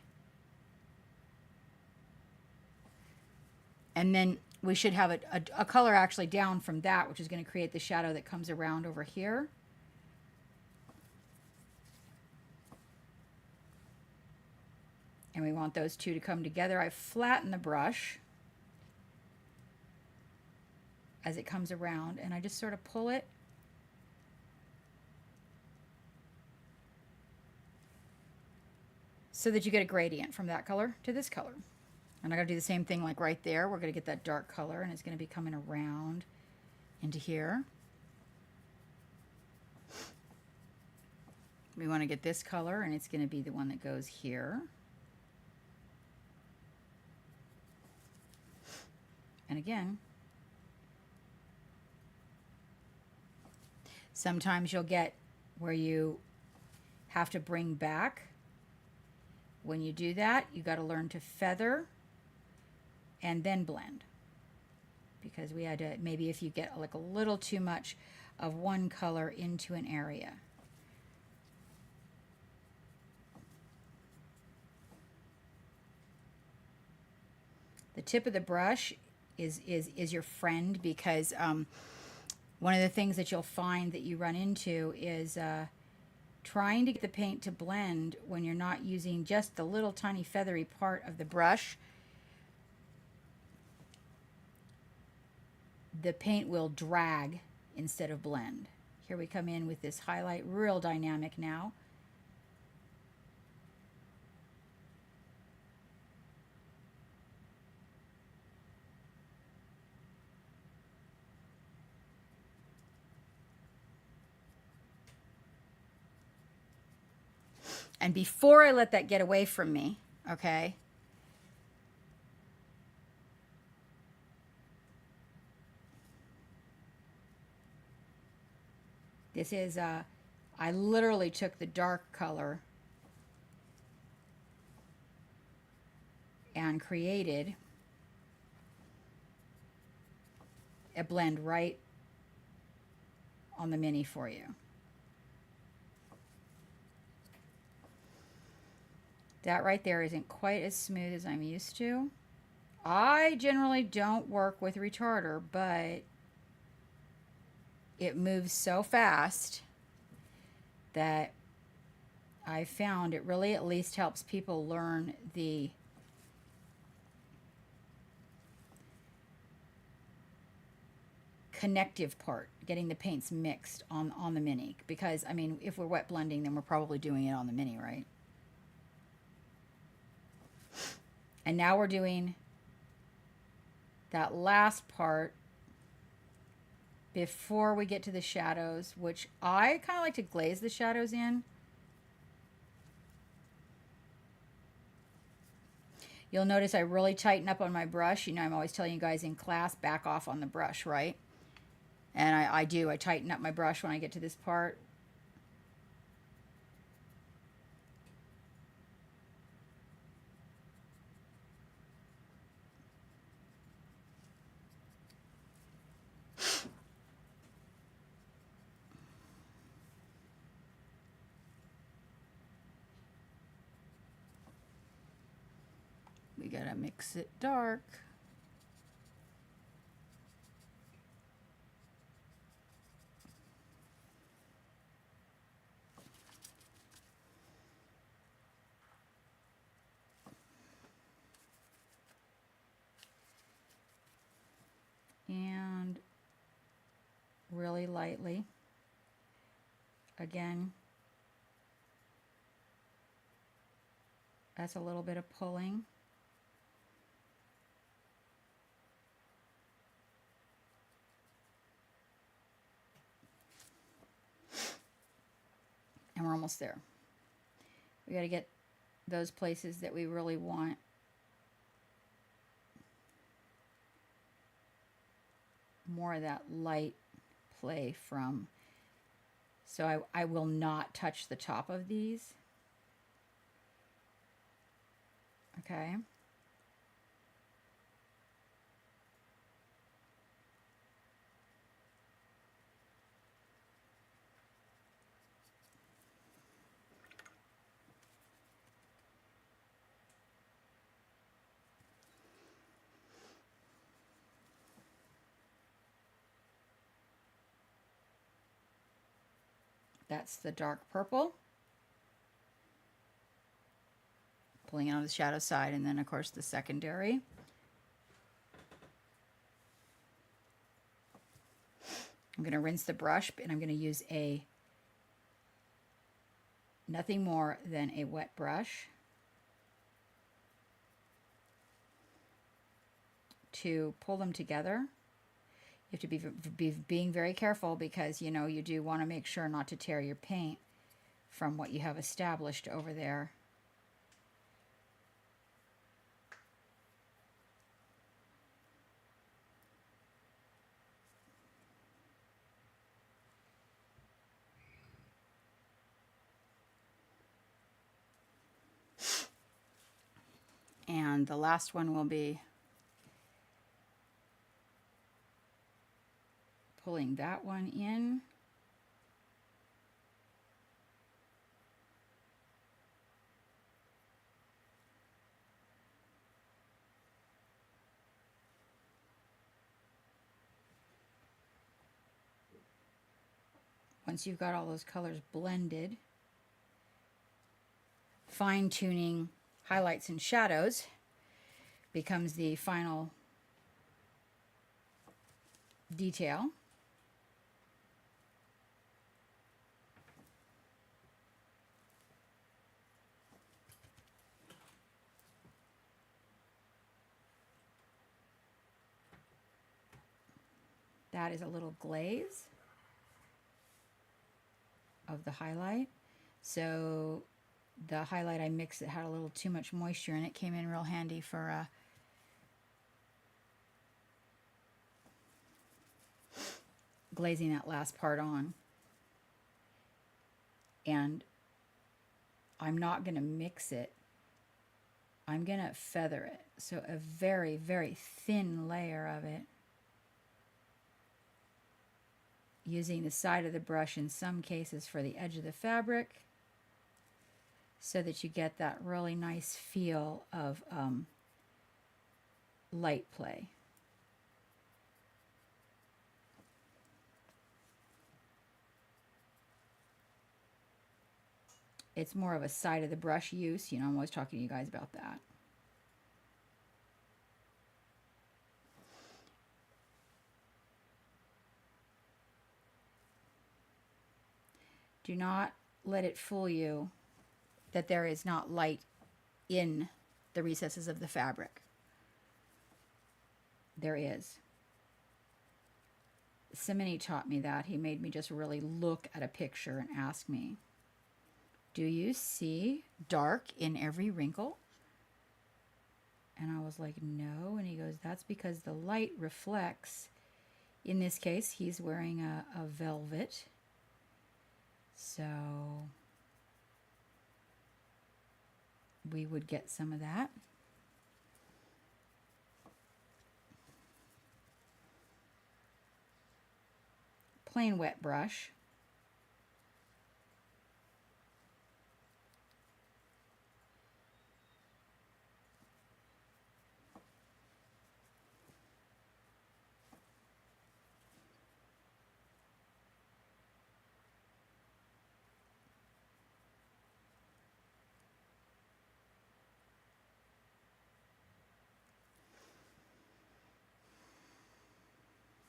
And then we should have a color actually down from that, which is going to create the shadow that comes around over here. And we want those two to come together. I flatten the brush as it comes around, and I just sort of pull it. So that you get a gradient from that color to this color. And I'm going to do the same thing like right there. We're going to get that dark color, and it's going to be coming around into here. We want to get this color, and it's going to be the one that goes here. And again, sometimes you'll get where you have to bring back. When you do that, you got to learn to feather and then blend, because we had to, maybe if you get like a little too much of one color into an area. The tip of the brush is your friend, because one of the things that you'll find that you run into is trying to get the paint to blend when you're not using just the little tiny feathery part of the brush. The paint will drag instead of blend. Here we come in with this highlight, real dynamic now. And before I let that get away from me, okay, This is, I literally took the dark color and created a blend right on the mini for you. That right there isn't quite as smooth as I'm used to. I generally don't work with retarder, but it moves so fast that I found it really at least helps people learn the connective part, getting the paints mixed on the mini. Because, I mean, if we're wet blending, then we're probably doing it on the mini, right? And now we're doing that last part before we get to the shadows, which I kind of like to glaze the shadows in. You'll notice I really tighten up on my brush. You know, I'm always telling you guys in class, back off on the brush, right? And I do. I tighten up my brush when I get to this part. We gotta mix it dark. And really lightly. Again, that's a little bit of pulling. And we're almost there. We got to get those places that we really want more of that light play from. So I will not touch the top of these. Okay. That's the dark purple. Pulling it on the shadow side, and then of course the secondary. I'm going to rinse the brush, and I'm going to use nothing more than a wet brush to pull them together. You have to be being very careful, because, you know, you do want to make sure not to tear your paint from what you have established over there. And the last one will be pulling that one in. Once you've got all those colors blended, fine-tuning highlights and shadows becomes the final detail. That is a little glaze of the highlight. So the highlight I mixed, it had a little too much moisture, and it came in real handy for glazing that last part on. And I'm not going to mix it. I'm going to feather it. So a very, very thin layer of it. Using the side of the brush in some cases for the edge of the fabric, so that you get that really nice feel of light play. It's more of a side of the brush use. I'm always talking to you guys about that. Do not let it fool you that there is not light in the recesses of the fabric. There is. Simony taught me that. He made me just really look at a picture and ask me, do you see dark in every wrinkle? And I was like, no. And he goes, that's because the light reflects. In this case, he's wearing a velvet. So we would get some of that. Plain wet brush.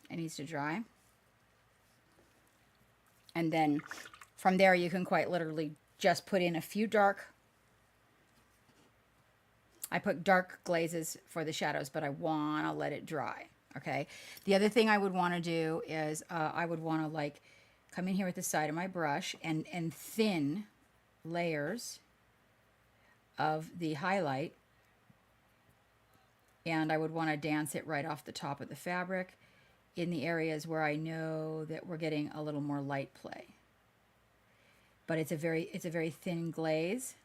It needs to dry. And then from there you can quite literally just put in a few I put dark glazes for the shadows, but I want to let it dry. Okay. The other thing I would want to do is I would want to like come in here with the side of my brush and thin layers of the highlight. And I would want to dance it right off the top of the fabric in the areas where I know that we're getting a little more light play. But it's a very thin glaze.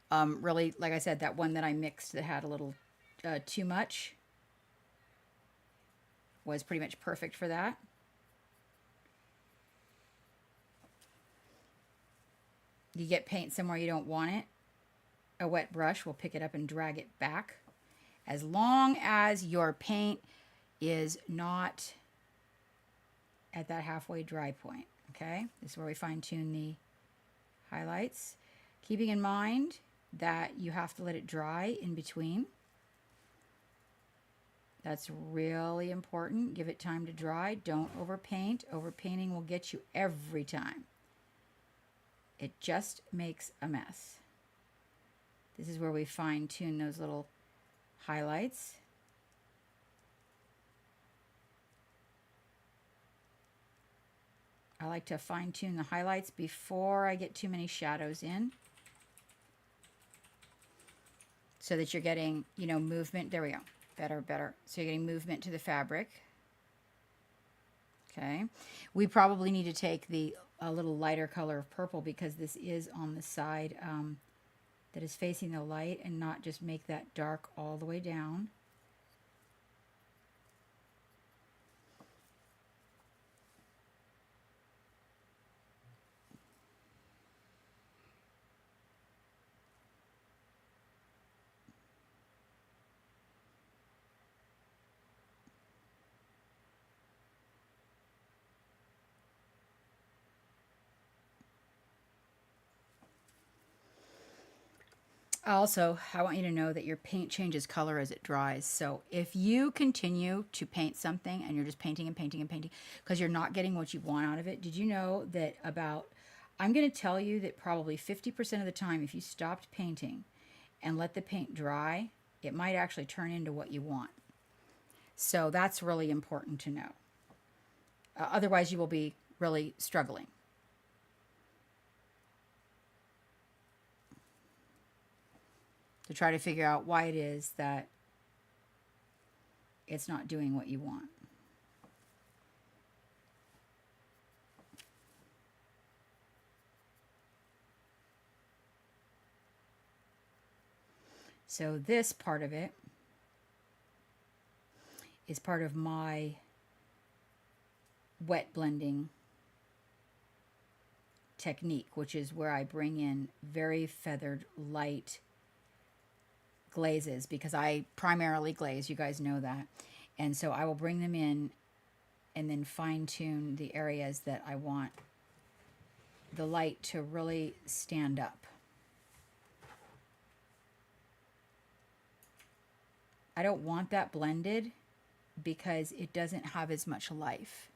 Really, like I said, that one that I mixed that had a little too much was pretty much perfect for that. You get paint somewhere you don't want it, a wet brush will pick it up and drag it back. As long as your paint is not at that halfway dry point, okay? This is where we fine tune the highlights. Keeping in mind that you have to let it dry in between. That's really important. Give it time to dry. Don't overpaint. Overpainting will get you every time. It just makes a mess. This is where we fine tune those little highlights. I like to fine tune the highlights before I get too many shadows in, so that you're getting, movement. There we go. Better. So you're getting movement to the fabric. Okay. We probably need to take a little lighter color of purple because this is on the side that is facing the light, and not just make that dark all the way down. Also, I want you to know that your paint changes color as it dries. So if you continue to paint something and you're just painting and painting and painting because you're not getting what you want out of it, did you know that I'm going to tell you that probably 50% of the time, if you stopped painting and let the paint dry, it might actually turn into what you want. So that's really important to know. Otherwise, you will be really struggling. To try to figure out why it is that it's not doing what you want. So this part of it is part of my wet blending technique, which is where I bring in very feathered, light glazes, because I primarily glaze, you guys know that. And so I will bring them in and then fine tune the areas that I want the light to really stand up. I don't want that blended because it doesn't have as much life.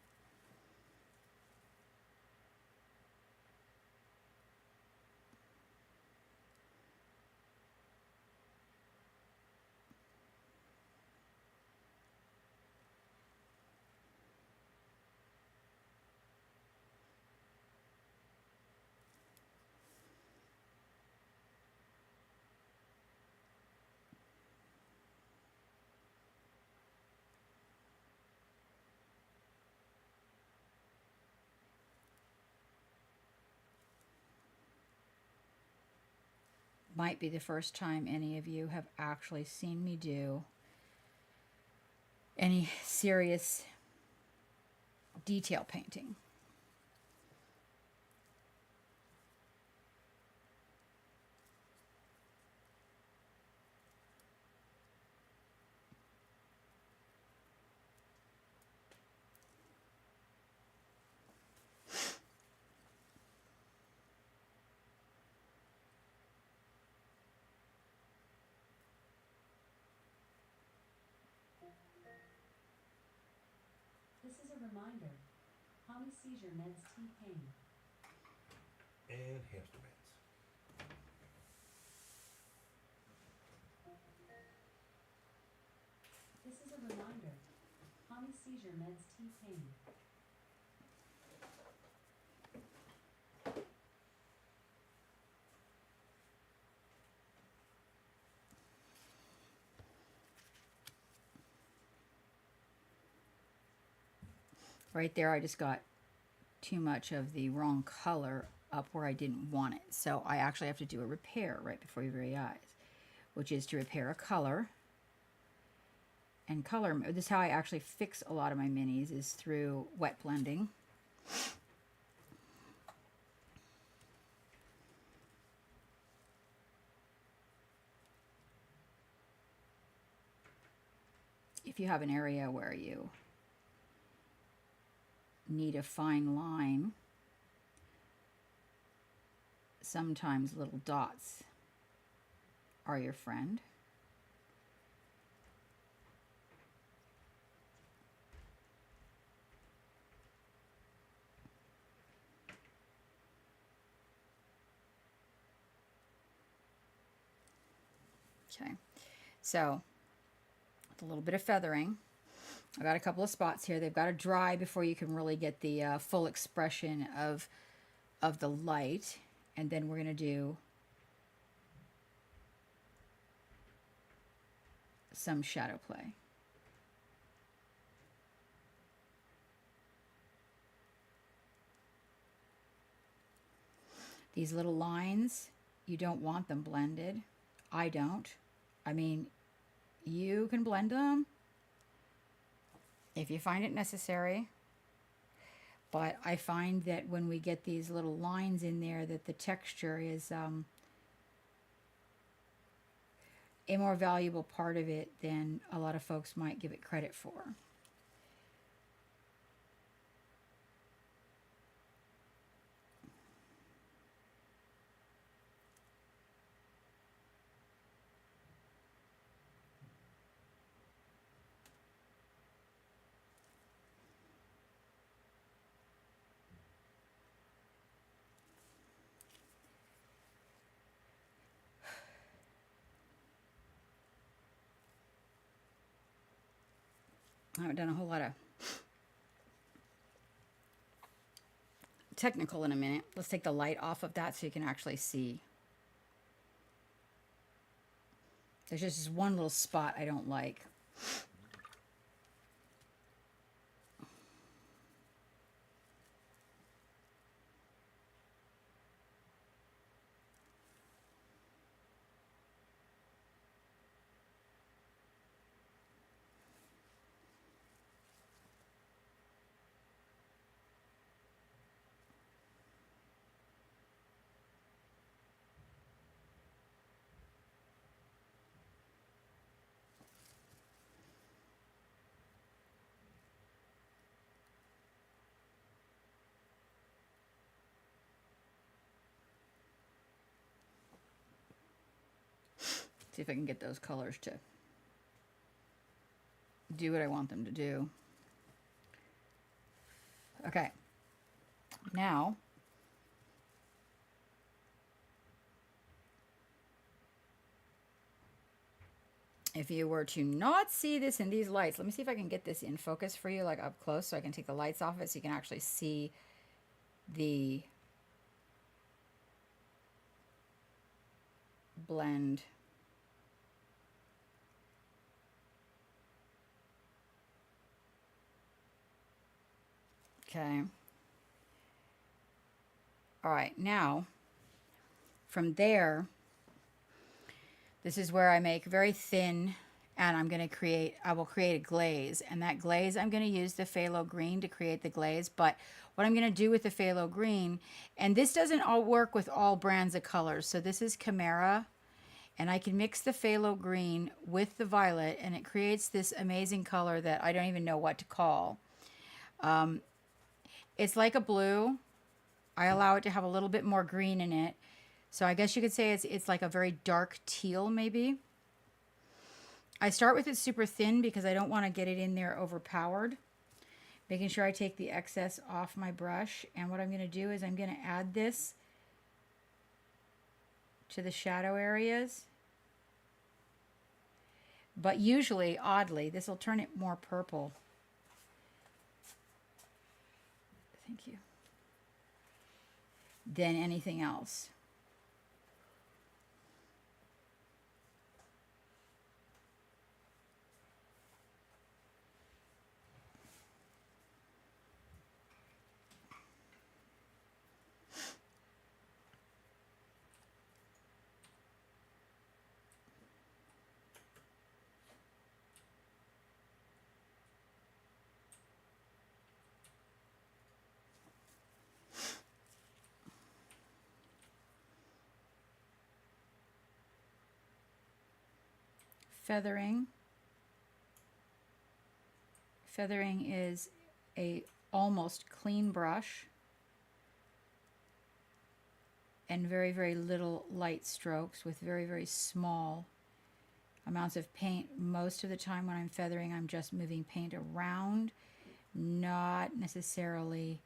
Might be the first time any of you have actually seen me do any serious detail painting. This is a reminder. Mommy seizure meds T-Pain. And hamster meds. This is a reminder. Mommy seizure meds T-Pain. Right there, I just got too much of the wrong color up where I didn't want it. So I actually have to do a repair right before your very eyes, which is to repair a color. And color, this is how I actually fix a lot of my minis, is through wet blending. If you have an area where you need a fine line, sometimes little dots are your friend. Okay, so with a little bit of feathering, I got a couple of spots here. They've got to dry before you can really get the full expression of the light. And then we're going to do some shadow play. These little lines, you don't want them blended. I don't. I mean, you can blend them if you find it necessary. But I find that when we get these little lines in there, that the texture is a more valuable part of it than a lot of folks might give it credit for. I haven't done a whole lot of technical in a minute. Let's take the light off of that so you can actually see. There's just this one little spot I don't like. See if I can get those colors to do what I want them to do. Okay. Now, if you were to not see this in these lights, let me see if I can get this in focus for you, like up close, so I can take the lights off it so you can actually see the blend. Okay. All right, now from there, this is where I make very thin, and I will create a glaze, and that glaze I'm going to use the phthalo green to create the glaze. But what I'm going to do with the phthalo green, and this doesn't all work with all brands of colors, so this is Chimera, and I can mix the phthalo green with the violet, and it creates this amazing color that I don't even know what to call. It's like a blue. I allow it to have a little bit more green in it. So I guess you could say it's like a very dark teal maybe. I start with it super thin because I don't want to get it in there overpowered. Making sure I take the excess off my brush. And what I'm going to do is I'm going to add this to the shadow areas. But usually, oddly, this will turn it more purple. Thank you. Than anything else. Feathering. Feathering is a almost clean brush and very, very little light strokes with very, very small amounts of paint. Most of the time when I'm feathering, I'm just moving paint around, not necessarily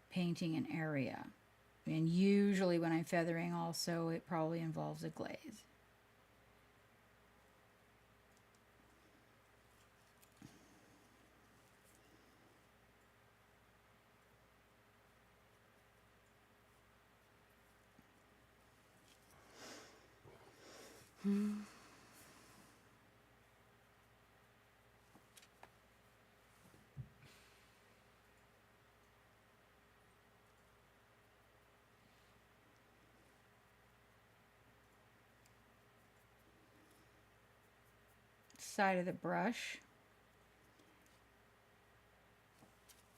painting an area. And usually when I'm feathering also, it probably involves a glaze. Side of the brush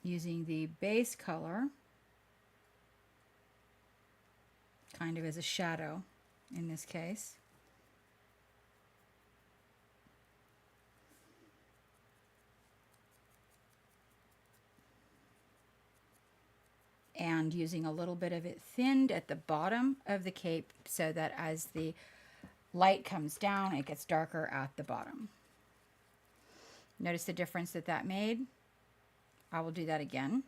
using the base color kind of as a shadow in this case. And using a little bit of it thinned at the bottom of the cape so that as the light comes down, it gets darker at the bottom. Notice the difference that made? I will do that again.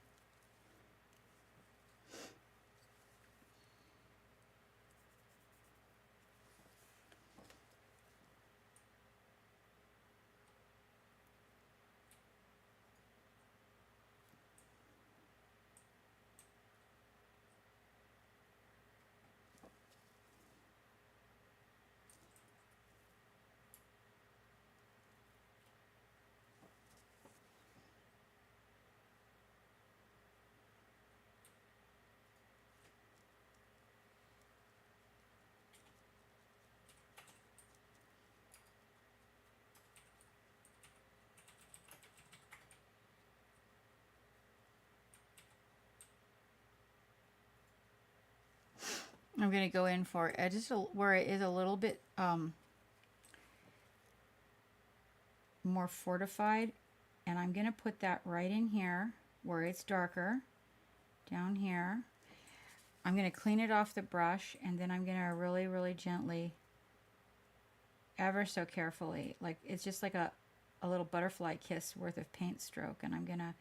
I'm going to go in for just where it is a little bit more fortified, and I'm going to put that right in here where it's darker, down here. I'm going to clean it off the brush, and then I'm going to really, really gently, ever so carefully, like it's just like a little butterfly kiss worth of paint stroke, and I'm going to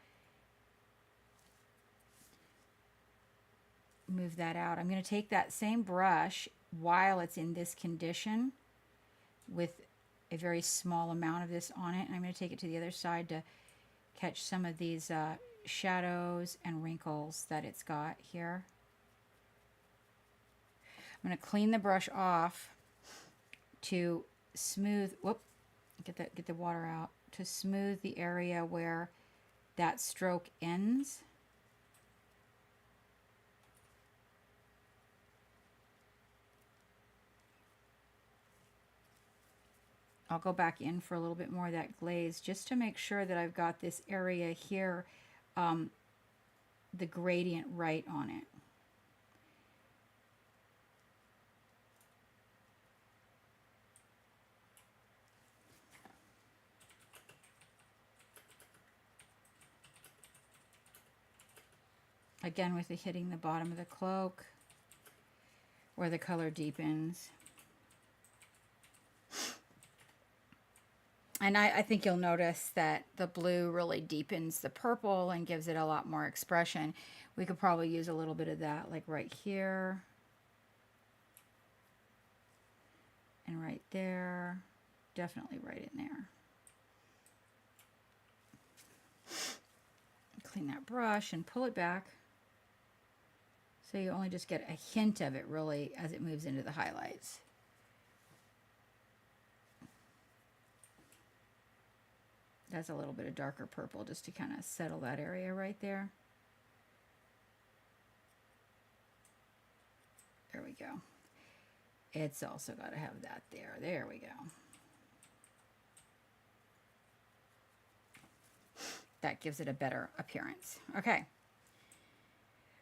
move that out. I'm going to take that same brush while it's in this condition with a very small amount of this on it, and I'm going to take it to the other side to catch some of these shadows and wrinkles that it's got here. I'm going to clean the brush off to smooth, get the water out, to smooth the area where that stroke ends. I'll go back in for a little bit more of that glaze just to make sure that I've got this area here, the gradient right on it. Again, with it hitting the bottom of the cloak where the color deepens. And I think you'll notice that the blue really deepens the purple and gives it a lot more expression. We could probably use a little bit of that, like right here. And right there. Definitely right in there. Clean that brush and pull it back. So you only just get a hint of it, really, as it moves into the highlights. That's a little bit of darker purple just to kind of settle that area right there. There we go. It's also got to have that there. There we go. That gives it a better appearance. Okay.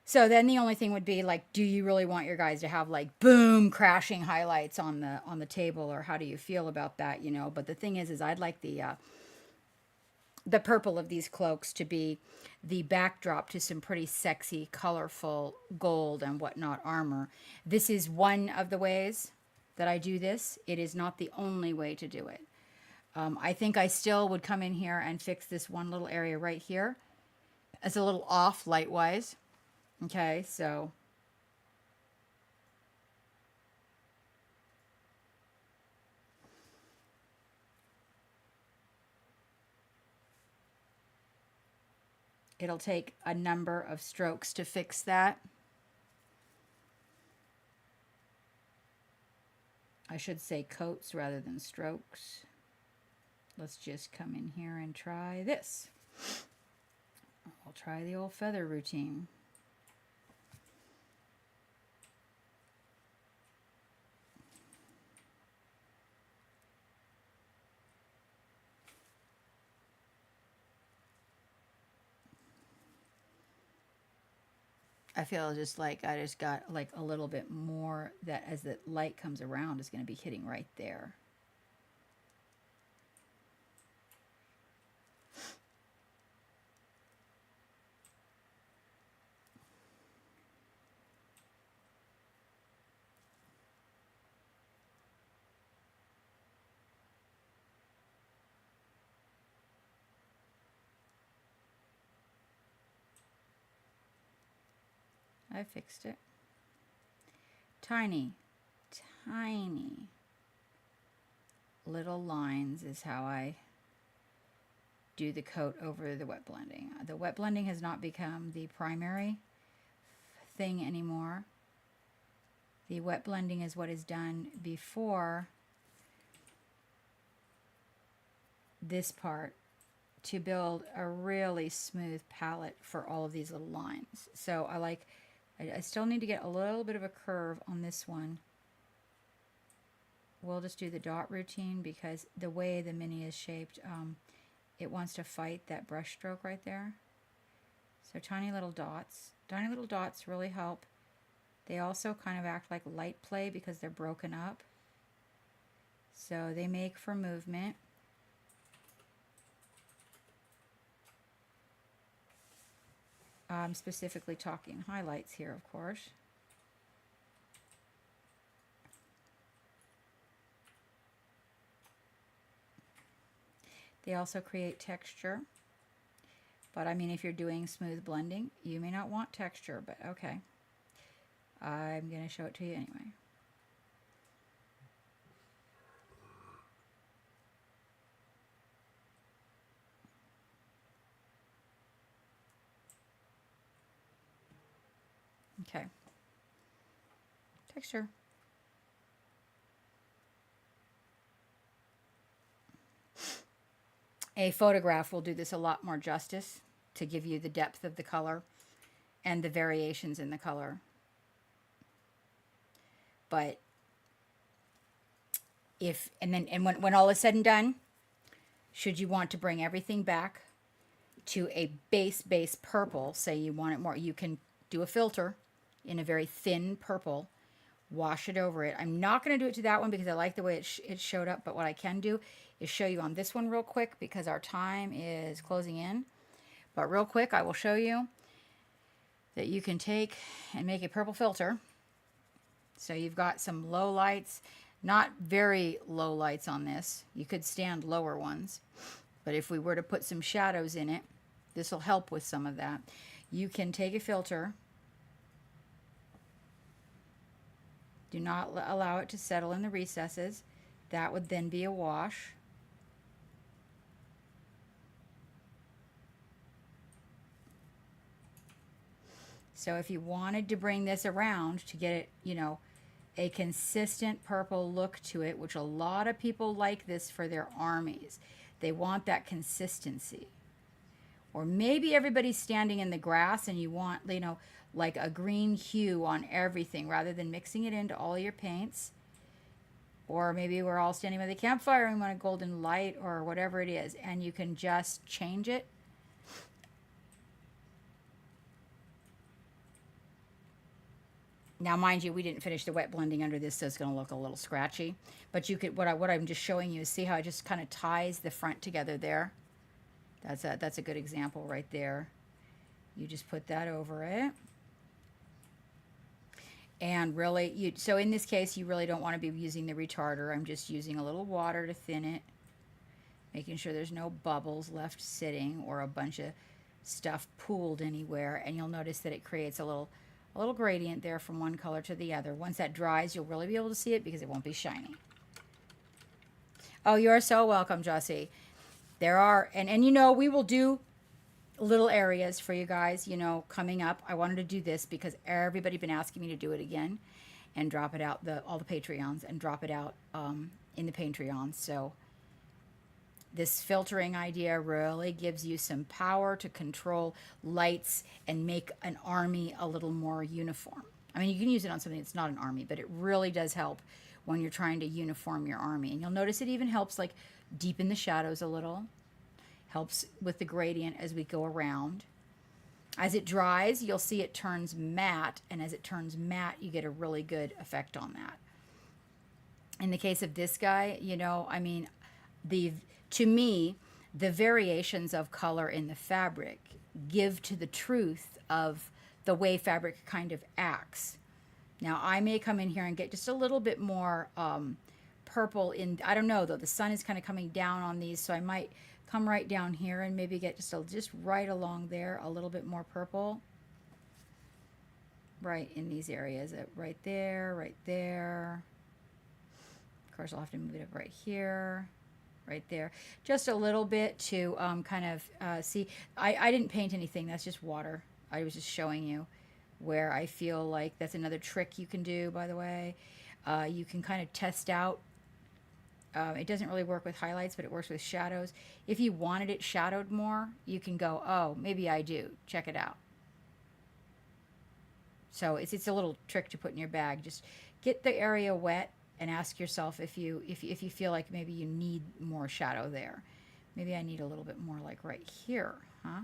So then the only thing would be like, do you really want your guys to have like boom crashing highlights on the table, or how do you feel about that, you know? But the thing is I'd like the purple of these cloaks to be the backdrop to some pretty sexy, colorful gold and whatnot armor. This is one of the ways that I do this. It is not the only way to do it. I think I still would come in here and fix this one little area right here. It's a little off light-wise. Okay, so it'll take a number of strokes to fix that. I should say coats rather than strokes. Let's just come in here and try this. We'll try the old feather routine. I feel just like I just got like a little bit more that as the light comes around is going to be hitting right there. I fixed it. Tiny, tiny little lines is how I do the coat over the wet blending. The wet blending has not become the primary thing anymore. The wet blending is what is done before this part to build a really smooth palette for all of these little lines. So I still need to get a little bit of a curve on this one. We'll just do the dot routine because the way the mini is shaped, it wants to fight that brush stroke right there. So tiny little dots. Tiny little dots really help. They also kind of act like light play because they're broken up. So they make for movement. I'm specifically talking highlights here, of course. They also create texture. But I mean, if you're doing smooth blending, you may not want texture, but okay. I'm going to show it to you anyway. Okay. Texture. A photograph will do this a lot more justice to give you the depth of the color and the variations in the color. But if, and when all is said and done, should you want to bring everything back to a base purple, say you want it more, you can do a filter in a very thin purple, wash it over it. I'm not going to do it to that one because I like the way it showed up, but what I can do is show you on this one real quick because our time is closing in. But real quick, I will show you that you can take and make a purple filter. So you've got some low lights, not very low lights on this. You could stand lower ones. But if we were to put some shadows in it, this will help with some of that. You can take a filter. Do not allow it to settle in the recesses. That would then be a wash. So if you wanted to bring this around to get it, you know, a consistent purple look to it, which a lot of people like this for their armies. They want that consistency. Or maybe everybody's standing in the grass and you want, you know, like a green hue on everything rather than mixing it into all your paints. Or maybe we're all standing by the campfire and we want a golden light or whatever it is. And you can just change it. Now, mind you, we didn't finish the wet blending under this, so it's going to look a little scratchy. But you could, what I'm just showing you is see how it just kind of ties the front together there. That's a good example right there. You just put that over it. And really, so in this case, you really don't want to be using the retarder. I'm just using a little water to thin it, making sure there's no bubbles left sitting or a bunch of stuff pooled anywhere. And you'll notice that it creates a little gradient there from one color to the other. Once that dries, you'll really be able to see it because it won't be shiny. Oh, you're so welcome, Jossie. There are, and you know, we will do little areas for you guys, you know, coming up. I wanted to do this because everybody been asking me to do it again and drop it out, all the Patreons, and drop it out in the Patreons. So this filtering idea really gives you some power to control lights and make an army a little more uniform. I mean, you can use it on something that's not an army, but it really does help when you're trying to uniform your army. And you'll notice it even helps like deepen the shadows a little. Helps with the gradient as we go around. As it dries, you'll see it turns matte, and as it turns matte, you get a really good effect on that. In the case of this guy, you know, I mean, to me, the variations of color in the fabric give to the truth of the way fabric kind of acts. Now, I may come in here and get just a little bit more purple in, I don't know, though. The sun is kind of coming down on these, so I might come right down here and maybe get just right along there, a little bit more purple. Right in these areas, right there, right there. Of course, I'll have to move it up right here. Right there, just a little bit to kind of see. I didn't paint anything, that's just water. I was just showing you where I feel like that's another trick you can do, by the way. You can kind of test out. It doesn't really work with highlights, but it works with shadows. If you wanted it shadowed more, you can go, oh, maybe I do. Check it out. So it's a little trick to put in your bag. Just get the area wet and ask yourself if you feel like maybe you need more shadow there. Maybe I need a little bit more like right here, huh?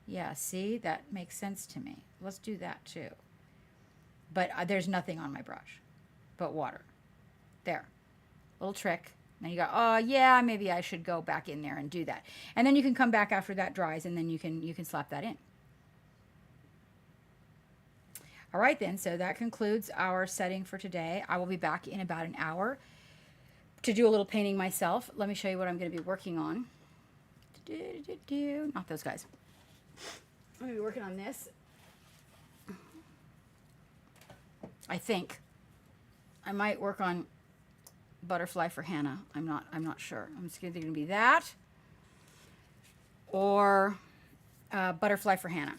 Yeah, see, that makes sense to me. Let's do that too. But there's nothing on my brush but water. There, little trick. And you go, oh yeah, maybe I should go back in there and do that. And then you can come back after that dries, and then you can slap that in. All right then, so that concludes our setting for today. I will be back in about an hour to do a little painting myself. Let me show you what I'm going to be working on. Not those guys. I'm going to be working on this. I think. I might work on Butterfly for Hannah. I'm not sure. I'm just going to be that. Or Butterfly for Hannah.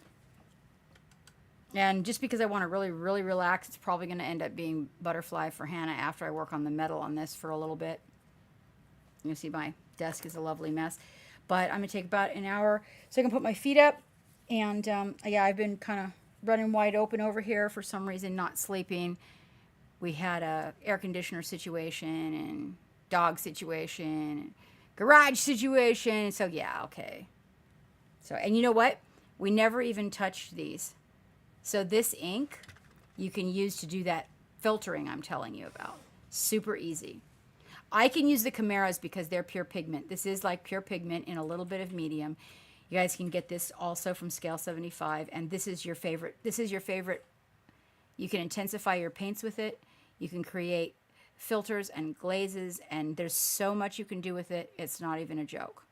And just because I want to really, really relax, it's probably going to end up being Butterfly for Hannah after I work on the metal on this for a little bit. You see my desk is a lovely mess. But I'm going to take about an hour so I can put my feet up. And yeah, I've been kind of running wide open over here for some reason, not sleeping. We had a air conditioner situation and dog situation and garage situation. So yeah, okay. So, and you know what? We never even touched these. So this ink you can use to do that filtering I'm telling you about. Super easy. I can use the Chimeras because they're pure pigment. This is like pure pigment in a little bit of medium. You guys can get this also from Scale 75, and this is your favorite. This is your favorite. You can intensify your paints with it. You can create filters and glazes, and there's so much you can do with it. It's not even a joke.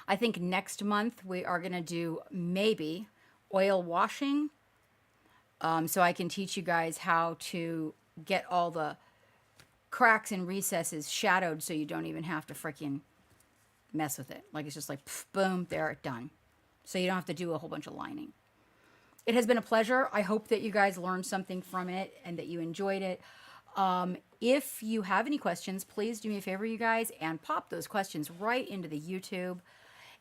I think next month we are going to do maybe oil washing, so I can teach you guys how to get all the cracks and recesses shadowed so you don't even have to freaking mess with it. Like it's just like, pff, boom, there, done. So you don't have to do a whole bunch of lining. It has been a pleasure. I hope that you guys learned something from it and that you enjoyed it. If you have any questions, please do me a favor, you guys, and pop those questions right into the YouTube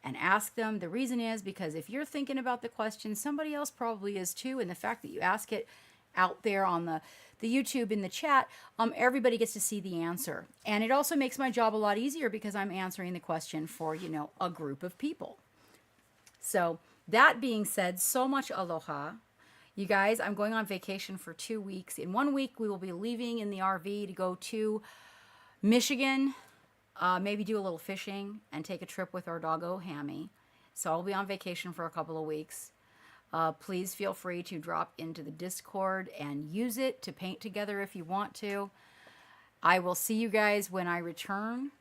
and ask them. The reason is because if you're thinking about the question, somebody else probably is too. And the fact that you ask it out there on the YouTube in the chat, everybody gets to see the answer. And it also makes my job a lot easier because I'm answering the question for, you know, a group of people. So that being said, so much aloha. You guys, I'm going on vacation for 2 weeks. In 1 week, we will be leaving in the RV to go to Michigan, maybe do a little fishing and take a trip with our doggo, Hammy. So I'll be on vacation for a couple of weeks. Please feel free to drop into the Discord and use it to paint together if you want to. I will see you guys when I return,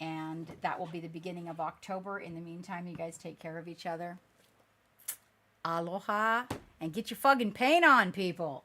and that will be the beginning of October. In the meantime, you guys take care of each other. Aloha, and get your fucking paint on, people.